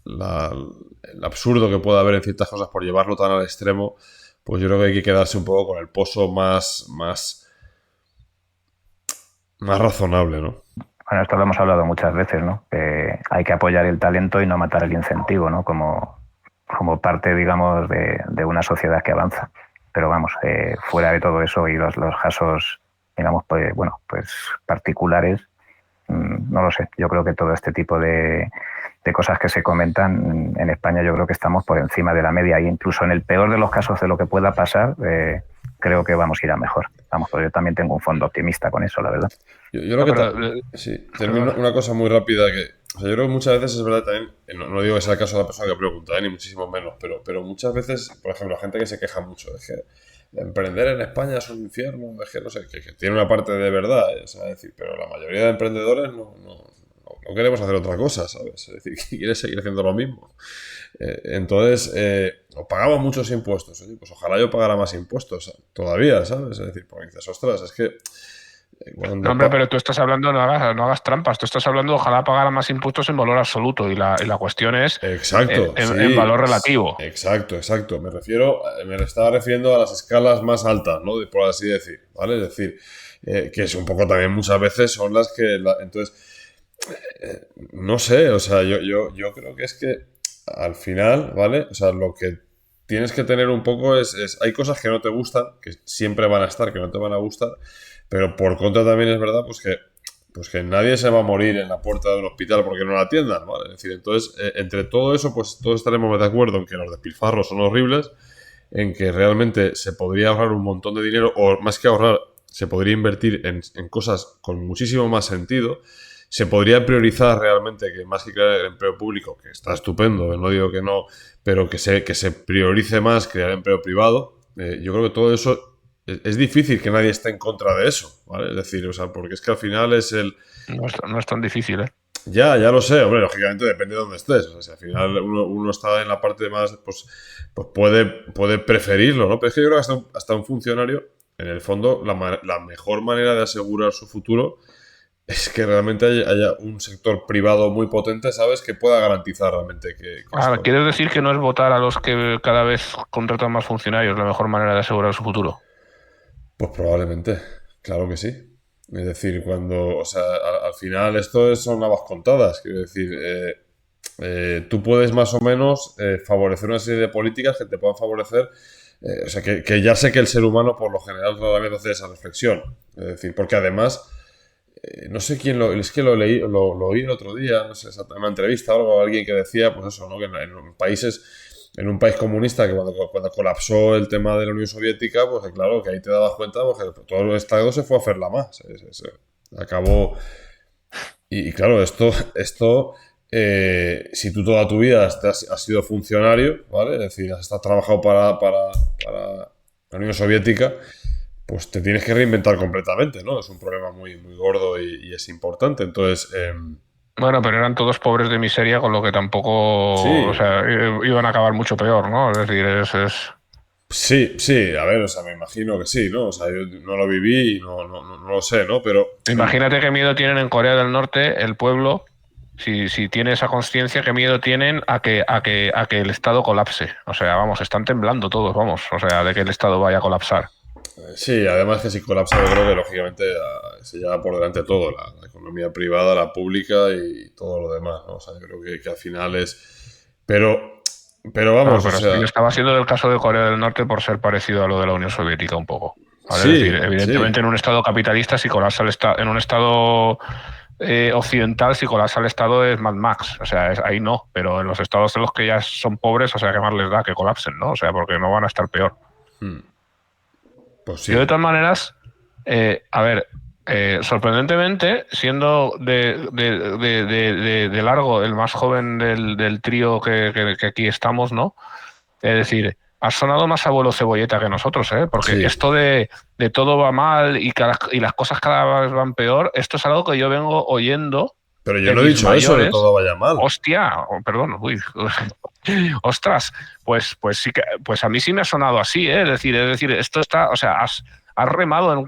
el absurdo que pueda haber en ciertas cosas por llevarlo tan al extremo, pues yo creo que hay que quedarse un poco con el pozo más razonable, ¿no? Bueno, esto lo hemos hablado muchas veces, ¿no? Que hay que apoyar el talento y no matar el incentivo, ¿no? Como parte, digamos, de una sociedad que avanza. Pero vamos, fuera de todo eso y los casos, digamos, pues particulares, no lo sé. Yo creo que todo este tipo de cosas que se comentan en España, yo creo que estamos por encima de la media, e incluso en el peor de los casos de lo que pueda pasar, creo que vamos a ir a mejor. Vamos, pues yo también tengo un fondo optimista con eso, la verdad. Yo creo que sí, termino una cosa muy rápida que, o sea, yo creo que muchas veces es verdad también, no digo que sea el caso de la persona que pregunta, ni muchísimo menos, pero muchas veces, por ejemplo, la gente que se queja mucho de que emprender en España es un infierno, de que no sé, que tiene una parte de verdad, o sea, es decir, pero la mayoría de emprendedores no queremos hacer otra cosa, ¿sabes? Es decir, que quieres seguir haciendo lo mismo. Entonces, pagamos muchos impuestos. Oye, pues ojalá yo pagara más impuestos todavía, ¿sabes? Es decir, porque dices, ostras, es que... No, hombre, pero tú estás hablando, no hagas trampas, tú estás hablando ojalá pagara más impuestos en valor absoluto y la cuestión es exacto, en valor relativo. Exacto. Me estaba refiriendo a las escalas más altas, ¿no? Por así decir, ¿vale? Es decir, que es un poco también muchas veces son las que... entonces, No sé, o sea, yo creo que es que al final, ¿vale? O sea, lo que tienes que tener un poco hay cosas que no te gustan, que siempre van a estar, que no te van a gustar, pero por contra también es verdad, pues que nadie se va a morir en la puerta de un hospital porque no la atiendan, ¿vale? Es decir, entonces, entre todo eso, pues todos estaremos de acuerdo en que los despilfarros son horribles, en que realmente se podría ahorrar un montón de dinero, o más que ahorrar, se podría invertir en cosas con muchísimo más sentido. Se podría priorizar realmente, que más que crear el empleo público, que está estupendo, no digo que no, pero que se priorice más crear empleo privado. Yo creo que todo eso es difícil que nadie esté en contra de eso, ¿vale? Es decir, o sea, porque es que al final es el... No es tan difícil, ¿eh? Ya lo sé, hombre, lógicamente depende de dónde estés. O sea, si al final uno está en la parte más, pues puede preferirlo, ¿no? Pero es que yo creo que hasta un funcionario, en el fondo, la mejor manera de asegurar su futuro es que realmente haya un sector privado muy potente, ¿sabes? Que pueda garantizar realmente que esto... ¿Quieres decir que no es votar a los que cada vez contratan más funcionarios la mejor manera de asegurar su futuro? Pues probablemente, claro que sí. Es decir, o sea, al final esto son habas contadas. Quiero decir, tú puedes más o menos favorecer una serie de políticas que te puedan favorecer. O sea, que ya sé que el ser humano por lo general rara vez hace esa reflexión. Es decir, porque además... no sé quién es que lo leí, lo oí el otro día, no sé, en una entrevista o algo, alguien que decía, pues eso, ¿no? Que en un país comunista, que cuando colapsó el tema de la Unión Soviética, pues claro, que ahí te dabas cuenta, pues que todo el Estado se fue a hacerla más. Acabó. Y claro, si tú toda tu vida has sido funcionario, ¿vale? Es decir, has trabajado para la Unión Soviética, pues te tienes que reinventar completamente, ¿no? Es un problema muy, muy gordo y es importante. Entonces, Bueno, pero eran todos pobres de miseria, con lo que tampoco, o sí, sea, iban a acabar mucho peor, ¿no? Es decir, sí, a ver, o sea, me imagino que sí, ¿no? O sea, yo no lo viví y no lo sé, ¿no? Pero Imagínate qué miedo tienen en Corea del Norte el pueblo, si tiene esa conciencia, qué miedo tienen a que el Estado colapse. O sea, vamos, están temblando todos, vamos, o sea, de que el Estado vaya a colapsar. sí, además que si colapsa, yo creo que lógicamente se lleva por delante todo, la economía privada, la pública y todo lo demás, ¿no? O sea, yo creo que al final es... Pero Claro, vamos, o pero yo sea, estaba haciendo el caso de Corea del Norte por ser parecido a lo de la Unión Soviética un poco. ¿Vale? Es sí, decir, sí. evidentemente en un Estado capitalista, si colapsa el Estado, en un Estado occidental, si colapsa el Estado es Mad Max. O sea, ahí no, pero en los estados en los que ya son pobres, o sea, ¿qué más les da que colapsen, no? O sea, porque no van a estar peor. Pues Yo, de sí. todas maneras, a ver, sorprendentemente, siendo de largo el más joven del trío que aquí estamos, ¿no? Es decir, has sonado más abuelo cebolleta que nosotros, ¿eh? Porque Sí, esto de todo va mal y las cosas cada vez van peor, esto es algo que yo vengo oyendo pero yo de no he mis dicho eso, de mayores. todo vaya mal. Hostia, perdón, uy, ostras, pues sí que, pues a mí sí me ha sonado así, ¿eh? Es decir, esto está, o sea, has remado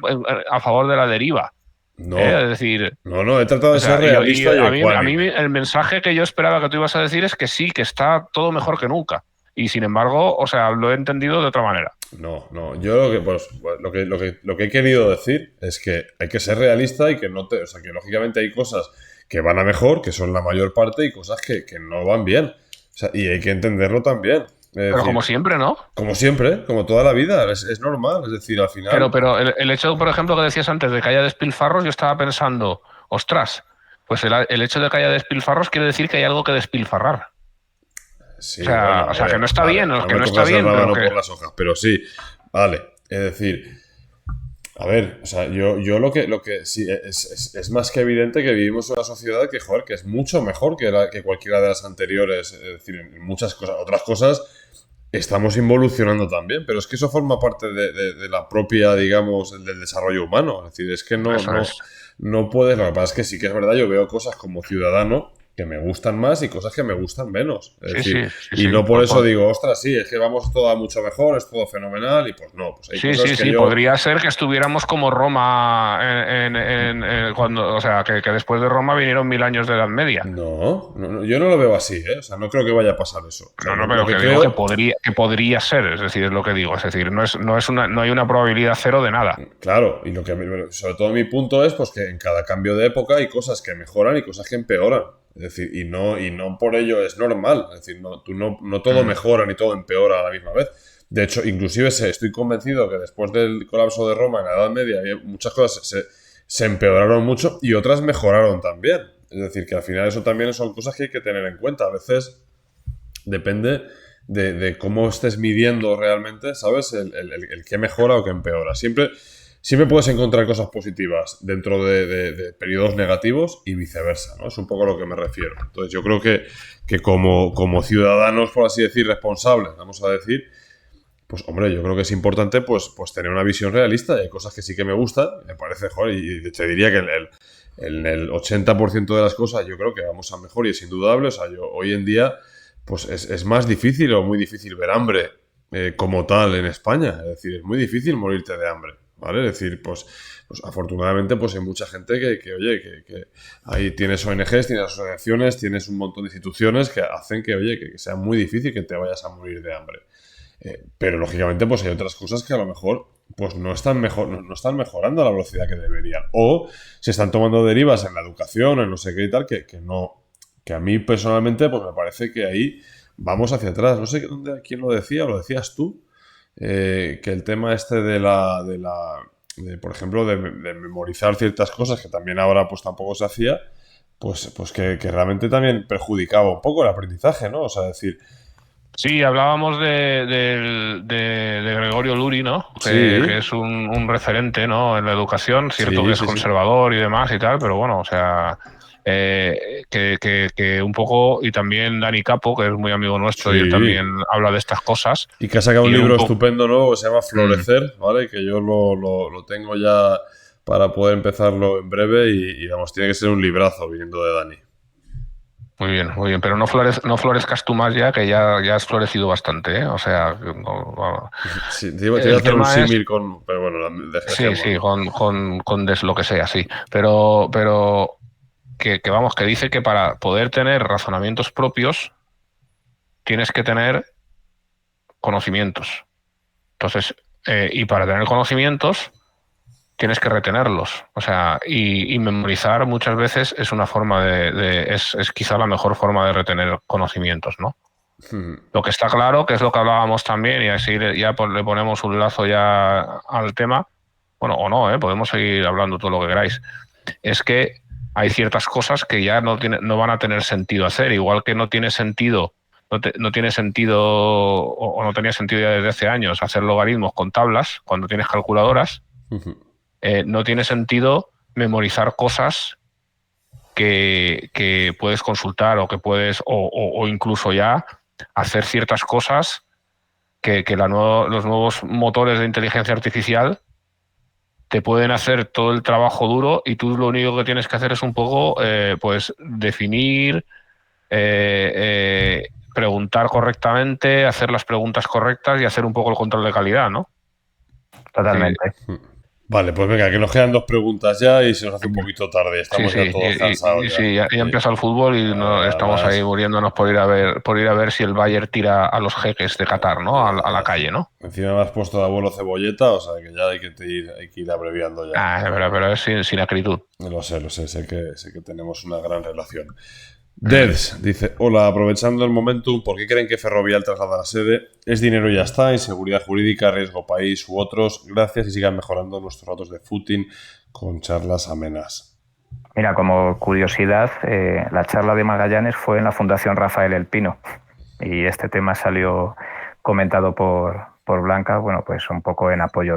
a favor de la deriva, ¿eh? Es No, decir, he tratado o de ser sea, y realista y a mí ecuánime. el mensaje que yo esperaba que tú ibas a decir es que sí, que está todo mejor que nunca. Y sin embargo, o sea, lo he entendido de otra manera. Yo lo que he querido decir es que hay que ser realista y o sea, que lógicamente hay cosas que van a mejor, que son la mayor parte, y cosas que no van bien. O sea, y hay que entenderlo también. Es Pero como decir, siempre, ¿no? como siempre, como toda la vida, es normal. Es decir, al Pero, final, pero el hecho, por ejemplo, que decías antes de que haya despilfarros, yo estaba pensando, ostras, pues el hecho de que haya despilfarros quiere decir que hay algo que despilfarrar. O sí, sea, bueno, a o sea, que ver, no está vale, bien, o no que me no está cojas el bien, pero rábano que... por las hojas, pero sí, vale. Es decir, a ver, o sea, yo lo que sí, es más que evidente que vivimos en una sociedad que, joder, que es mucho mejor que cualquiera de las anteriores. Es decir, en muchas cosas, otras cosas estamos involucionando también, pero es que eso forma parte de la propia, digamos, del desarrollo humano. Es decir, es que no, Eso no, es. no puedes. Lo que pasa es que sí que es verdad, yo veo cosas como ciudadano que me gustan más y cosas que me gustan menos. Es decir, sí, no por eso digo, ostras, sí, es que vamos todo mucho mejor, es todo fenomenal, y pues no, pues hay cosas que yo... podría ser que estuviéramos como Roma cuando, o sea, que después de Roma vinieron 1000 años de Edad Media. No, yo no lo veo así, ¿eh? O sea, no creo que vaya a pasar eso. O sea, pero que digo que podría ser, es decir, es lo que digo, es decir, no hay una probabilidad cero de nada. Claro, y sobre todo mi punto es pues que en cada cambio de época hay cosas que mejoran y cosas que empeoran. Es decir, y no por ello es normal. Es decir, no todo mejora ni todo empeora a la misma vez. De hecho, inclusive estoy convencido que después del colapso de Roma en la Edad Media muchas cosas se empeoraron mucho y otras mejoraron también. Es decir, que al final eso también son cosas que hay que tener en cuenta. A veces depende de cómo estés midiendo realmente, ¿sabes? El qué mejora o qué empeora. Siempre puedes encontrar cosas positivas dentro de periodos negativos y viceversa, ¿no? Es un poco a lo que me refiero. Entonces yo creo que como ciudadanos, por así decir, responsables, vamos a decir, pues hombre, yo creo que es importante pues tener una visión realista. Hay cosas que sí que me gustan, me parece, joder, y te diría que el 80% de las cosas yo creo que vamos a mejor y es indudable. O sea, hoy en día pues es más difícil o muy difícil ver hambre como tal en España. Es decir, es muy difícil morirte de hambre, ¿vale? Es decir, pues afortunadamente pues hay mucha gente que ahí tienes ONGs, tienes asociaciones, tienes un montón de instituciones que hacen que sea muy difícil que te vayas a morir de hambre. Pero lógicamente pues hay otras cosas que a lo mejor pues no están mejorando a la velocidad que deberían, o se están tomando derivas en la educación, en no sé qué y tal, que a mí personalmente pues me parece que ahí vamos hacia atrás. No sé quién lo decía, o lo decías tú, que el tema este por ejemplo, de memorizar ciertas cosas, que también ahora pues tampoco se hacía, pues que realmente también perjudicaba un poco el aprendizaje, ¿no? O sea, decir... Sí, hablábamos de Gregorio Luri, ¿no? Sí. Que es un referente, ¿no? En la educación, cierto que es conservador y demás y tal, pero bueno, o sea, que un poco, y también Dani Capo, que es muy amigo nuestro, y él también habla de estas cosas. Y que ha sacado un libro estupendo nuevo que se llama Florecer, ¿vale? Que yo lo tengo ya para poder empezarlo en breve y vamos, tiene que ser un librazo viniendo de Dani. Muy bien, pero no florezcas tú más ya, que ya has florecido bastante, ¿eh? O sea... Sí, te iba a hacer un símil con... Pero bueno, sí, con lo que sea, sí. Pero que vamos, que dice que para poder tener razonamientos propios tienes que tener conocimientos. Entonces, y para tener conocimientos tienes que retenerlos. O sea, y memorizar muchas veces es una forma es quizá la mejor forma de retener conocimientos, ¿no? Lo que está claro, que es lo que hablábamos también, y así ya le ponemos un lazo ya al tema, bueno, o no, podemos seguir hablando todo lo que queráis, es que hay ciertas cosas que ya no van a tener sentido hacer, igual que no tiene sentido, no tiene sentido, o no tenía sentido ya desde hace años, hacer logaritmos con tablas cuando tienes calculadoras. No tiene sentido memorizar cosas que puedes consultar o que puedes, o incluso ya hacer ciertas cosas que los nuevos motores de inteligencia artificial te pueden hacer todo el trabajo duro, y tú lo único que tienes que hacer es un poco pues definir, preguntar correctamente, hacer las preguntas correctas y hacer un poco el control de calidad, ¿no? Totalmente. Sí. Vale, pues venga, que nos quedan 2 preguntas ya y se nos hace un poquito tarde. Estamos ya todos cansados. Sí, ya empieza el fútbol y estamos ahí muriéndonos por ir a ver si el Bayern tira a los jeques de Qatar, ¿no? A la calle, ¿no? Encima me has puesto de abuelo cebolleta, o sea que ya hay que ir abreviando ya. Pero es sin acritud. Lo sé, sé que tenemos una gran relación. Deds dice: hola, aprovechando el momentum, ¿por qué creen que Ferrovial traslada la sede? Es dinero y ya está, inseguridad jurídica, riesgo país u otros. Gracias y sigan mejorando nuestros datos de footing con charlas amenas. Mira, como curiosidad, la charla de Magallanes fue en la Fundación Rafael El Pino, y este tema salió comentado por Blanca, bueno, pues un poco en apoyo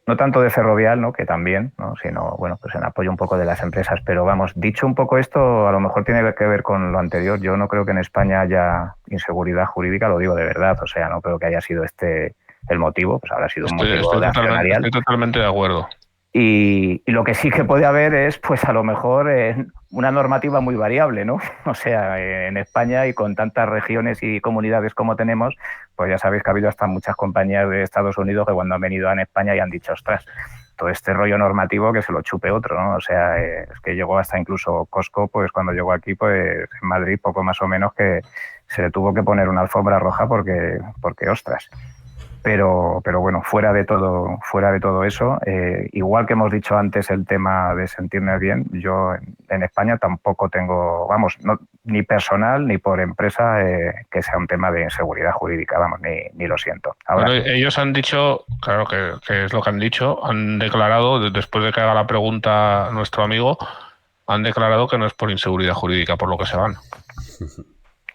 no tanto de Ferrovial, ¿no?, que también, ¿no?, sino, bueno, pues en apoyo un poco de las empresas. Pero vamos, dicho un poco esto, a lo mejor tiene que ver con lo anterior. Yo no creo que en España haya inseguridad jurídica, lo digo de verdad, o sea, no creo que haya sido este el motivo, pues habrá sido un motivo de accionarial. Estoy totalmente de acuerdo. Y lo que sí que puede haber es, pues a lo mejor, una normativa muy variable, ¿no? O sea, en España y con tantas regiones y comunidades como tenemos, pues ya sabéis que ha habido hasta muchas compañías de Estados Unidos que cuando han venido a España y han dicho, ostras, todo este rollo normativo que se lo chupe otro, ¿no? O sea, es que llegó hasta incluso Costco, pues cuando llegó aquí, pues en Madrid, poco más o menos que se le tuvo que poner una alfombra roja porque ostras. Pero bueno, fuera de todo eso, igual que hemos dicho antes el tema de sentirme bien, yo en España tampoco tengo, vamos, ni personal ni por empresa que sea un tema de inseguridad jurídica, vamos, ni lo siento. Ahora, bueno, ellos han dicho, claro que es lo que han dicho, han declarado, después de que haga la pregunta nuestro amigo, han declarado que no es por inseguridad jurídica por lo que se van.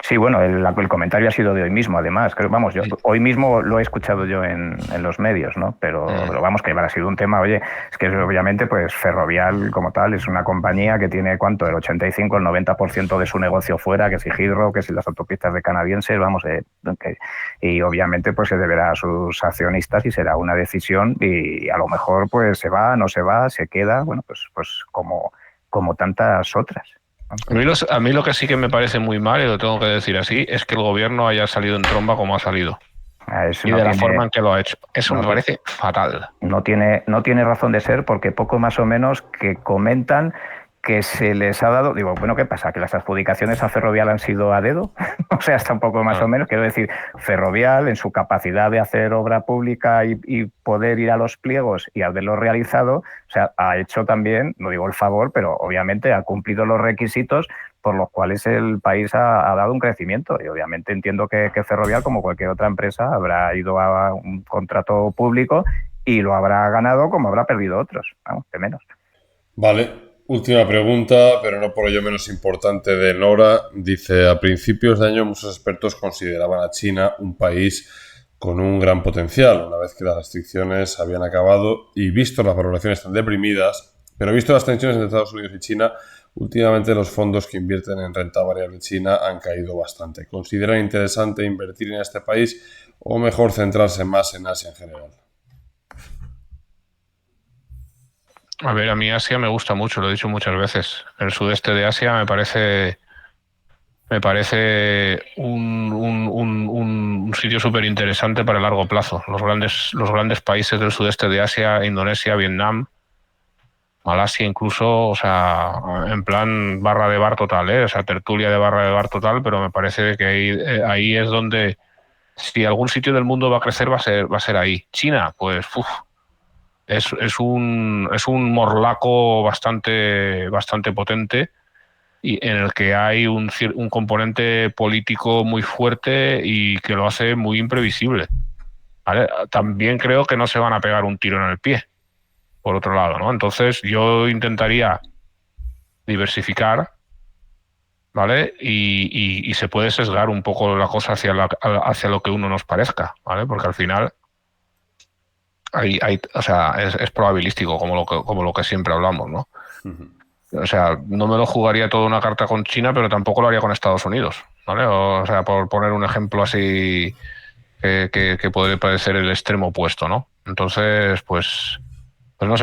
Sí, bueno, el comentario ha sido de hoy mismo, además. Vamos, yo hoy mismo lo he escuchado yo en los medios, ¿no? Pero vamos, que ha sido un tema, oye, es que obviamente, pues Ferrovial como tal es una compañía que tiene, ¿cuánto? El 85, el 90% de su negocio fuera, que si Heathrow, que si las autopistas de canadienses, vamos, y obviamente pues se deberá a sus accionistas y será una decisión y a lo mejor pues se va, no se va, se queda, bueno, pues como tantas otras. A mí lo que sí que me parece muy mal, y lo tengo que decir así, es que el gobierno haya salido en tromba como ha salido. Y de la forma en que lo ha hecho. Eso me parece fatal. No tiene razón de ser porque poco más o menos que comentan que se les ha dado, digo, bueno, ¿qué pasa? ¿Que las adjudicaciones a Ferrovial han sido a dedo? O sea, está un poco más o menos, quiero decir, Ferrovial en su capacidad de hacer obra pública y poder ir a los pliegos y haberlo realizado, o sea, ha hecho también, no digo el favor, pero obviamente ha cumplido los requisitos por los cuales el país ha dado un crecimiento. Y obviamente entiendo que Ferrovial, como cualquier otra empresa, habrá ido a un contrato público y lo habrá ganado como habrá perdido otros, vamos, de menos. Vale. Última pregunta, pero no por ello menos importante, de Nora. Dice, a principios de año muchos expertos consideraban a China un país con un gran potencial, una vez que las restricciones habían acabado y visto las valoraciones tan deprimidas, pero visto las tensiones entre Estados Unidos y China, últimamente los fondos que invierten en renta variable China han caído bastante. ¿Consideran interesante invertir en este país o mejor centrarse más en Asia en general? A ver, a mí Asia me gusta mucho, lo he dicho muchas veces. El sudeste de Asia me parece un sitio súper interesante para el largo plazo. Los grandes países del sudeste de Asia, Indonesia, Vietnam, Malasia incluso, o sea, en plan barra de bar total, o sea, tertulia de barra de bar total, pero me parece que ahí es donde, si algún sitio del mundo va a crecer, va a ser ahí. China, pues, es un morlaco bastante potente y en el que hay un componente político muy fuerte y que lo hace muy imprevisible. ¿Vale? También creo que no se van a pegar un tiro en el pie, por otro lado, ¿no? Entonces yo intentaría diversificar, ¿vale? Y se puede sesgar un poco la cosa hacia lo que uno nos parezca, ¿vale? Porque al final o sea, es probabilístico, como lo que siempre hablamos, ¿no? O sea, no me lo jugaría toda una carta con China, pero tampoco lo haría con Estados Unidos, ¿vale? O sea, por poner un ejemplo así que podría parecer el extremo opuesto, ¿no? Entonces, pues no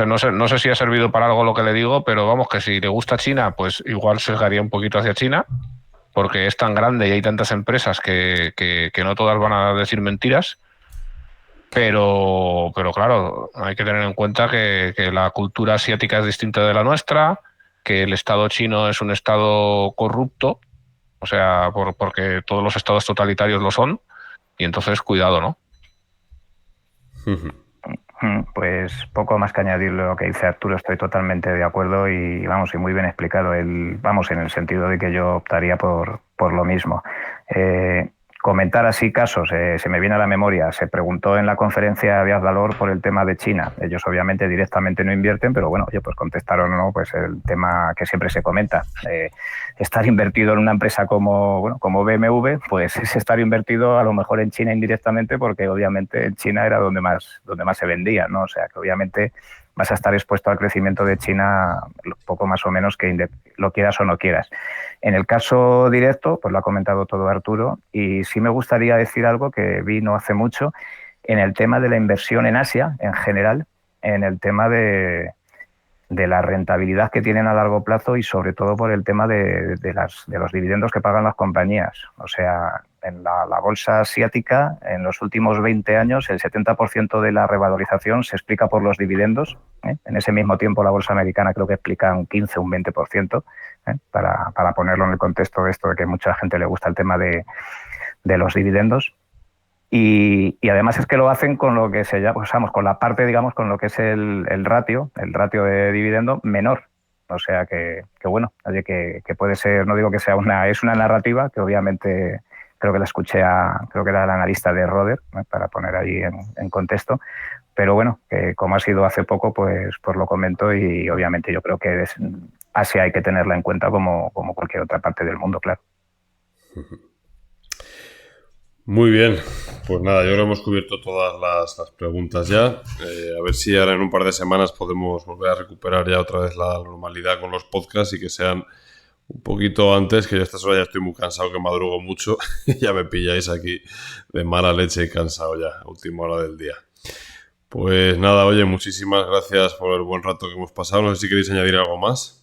sé si ha servido para algo lo que le digo, pero vamos, que si le gusta China, pues igual sesgaría un poquito hacia China, porque es tan grande y hay tantas empresas que no todas van a decir mentiras. Pero claro, hay que tener en cuenta que la cultura asiática es distinta de la nuestra, que el Estado chino es un Estado corrupto, o sea, porque todos los estados totalitarios lo son, y entonces cuidado, ¿no? Pues poco más que añadir lo que dice Arturo, estoy totalmente de acuerdo y vamos, y muy bien explicado, vamos, en el sentido de que yo optaría por lo mismo. Comentar así casos, se me viene a la memoria, se preguntó en la conferencia de Advalor por el tema de China. Ellos obviamente directamente no invierten, pero bueno, pues contestaron, ¿no? Pues el tema que siempre se comenta. Estar invertido en una empresa como BMW, pues es estar invertido a lo mejor en China indirectamente, porque obviamente en China era donde más se vendía, ¿no? O sea, que obviamente vas a estar expuesto al crecimiento de China poco más o menos que lo quieras o no quieras. En el caso directo, pues lo ha comentado todo Arturo, y sí me gustaría decir algo que vi no hace mucho en el tema de la inversión en Asia en general, en el tema de de la rentabilidad que tienen a largo plazo y sobre todo por el tema de los dividendos que pagan las compañías. O sea, en la bolsa asiática, en los últimos 20 años, el 70% de la revalorización se explica por los dividendos. En ese mismo tiempo, la bolsa americana creo que explica un 15, un 20%, para ponerlo en el contexto de esto de que mucha gente le gusta el tema de los dividendos. Y además es que lo hacen con lo que se llama, con la parte, digamos, con lo que es el ratio de dividendo menor. O sea que bueno, oye, que puede ser, no digo que sea es una narrativa que obviamente creo que la escuché creo que era el analista de Roder, para poner ahí en contexto. Pero bueno, que como ha sido hace poco, pues lo comento y obviamente yo creo que Asia hay que tenerla en cuenta como cualquier otra parte del mundo, claro. Muy bien, pues nada, yo creo que hemos cubierto todas las preguntas ya. A ver si ahora en un par de semanas podemos volver a recuperar ya otra vez la normalidad con los podcasts y que sean un poquito antes, que yo a estas horas ya estoy muy cansado, que madrugo mucho. Ya me pilláis aquí de mala leche y cansado ya, a última hora del día. Pues nada, oye, muchísimas gracias por el buen rato que hemos pasado. No sé si queréis añadir algo más.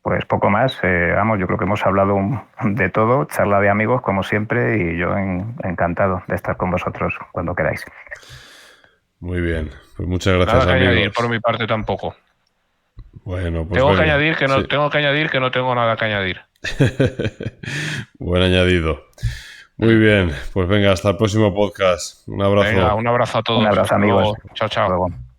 Pues poco más, yo creo que hemos hablado de todo, charla de amigos como siempre y yo encantado de estar con vosotros cuando queráis. Muy bien, pues muchas gracias, nada que amigos. añadir por mi parte tampoco. Bueno, pues tengo que añadir que no tengo nada que añadir. Buen añadido. Muy bien, pues venga, hasta el próximo podcast. Un abrazo. Venga, un abrazo a todos. Un abrazo, amigos. Chao, chao. Hasta luego.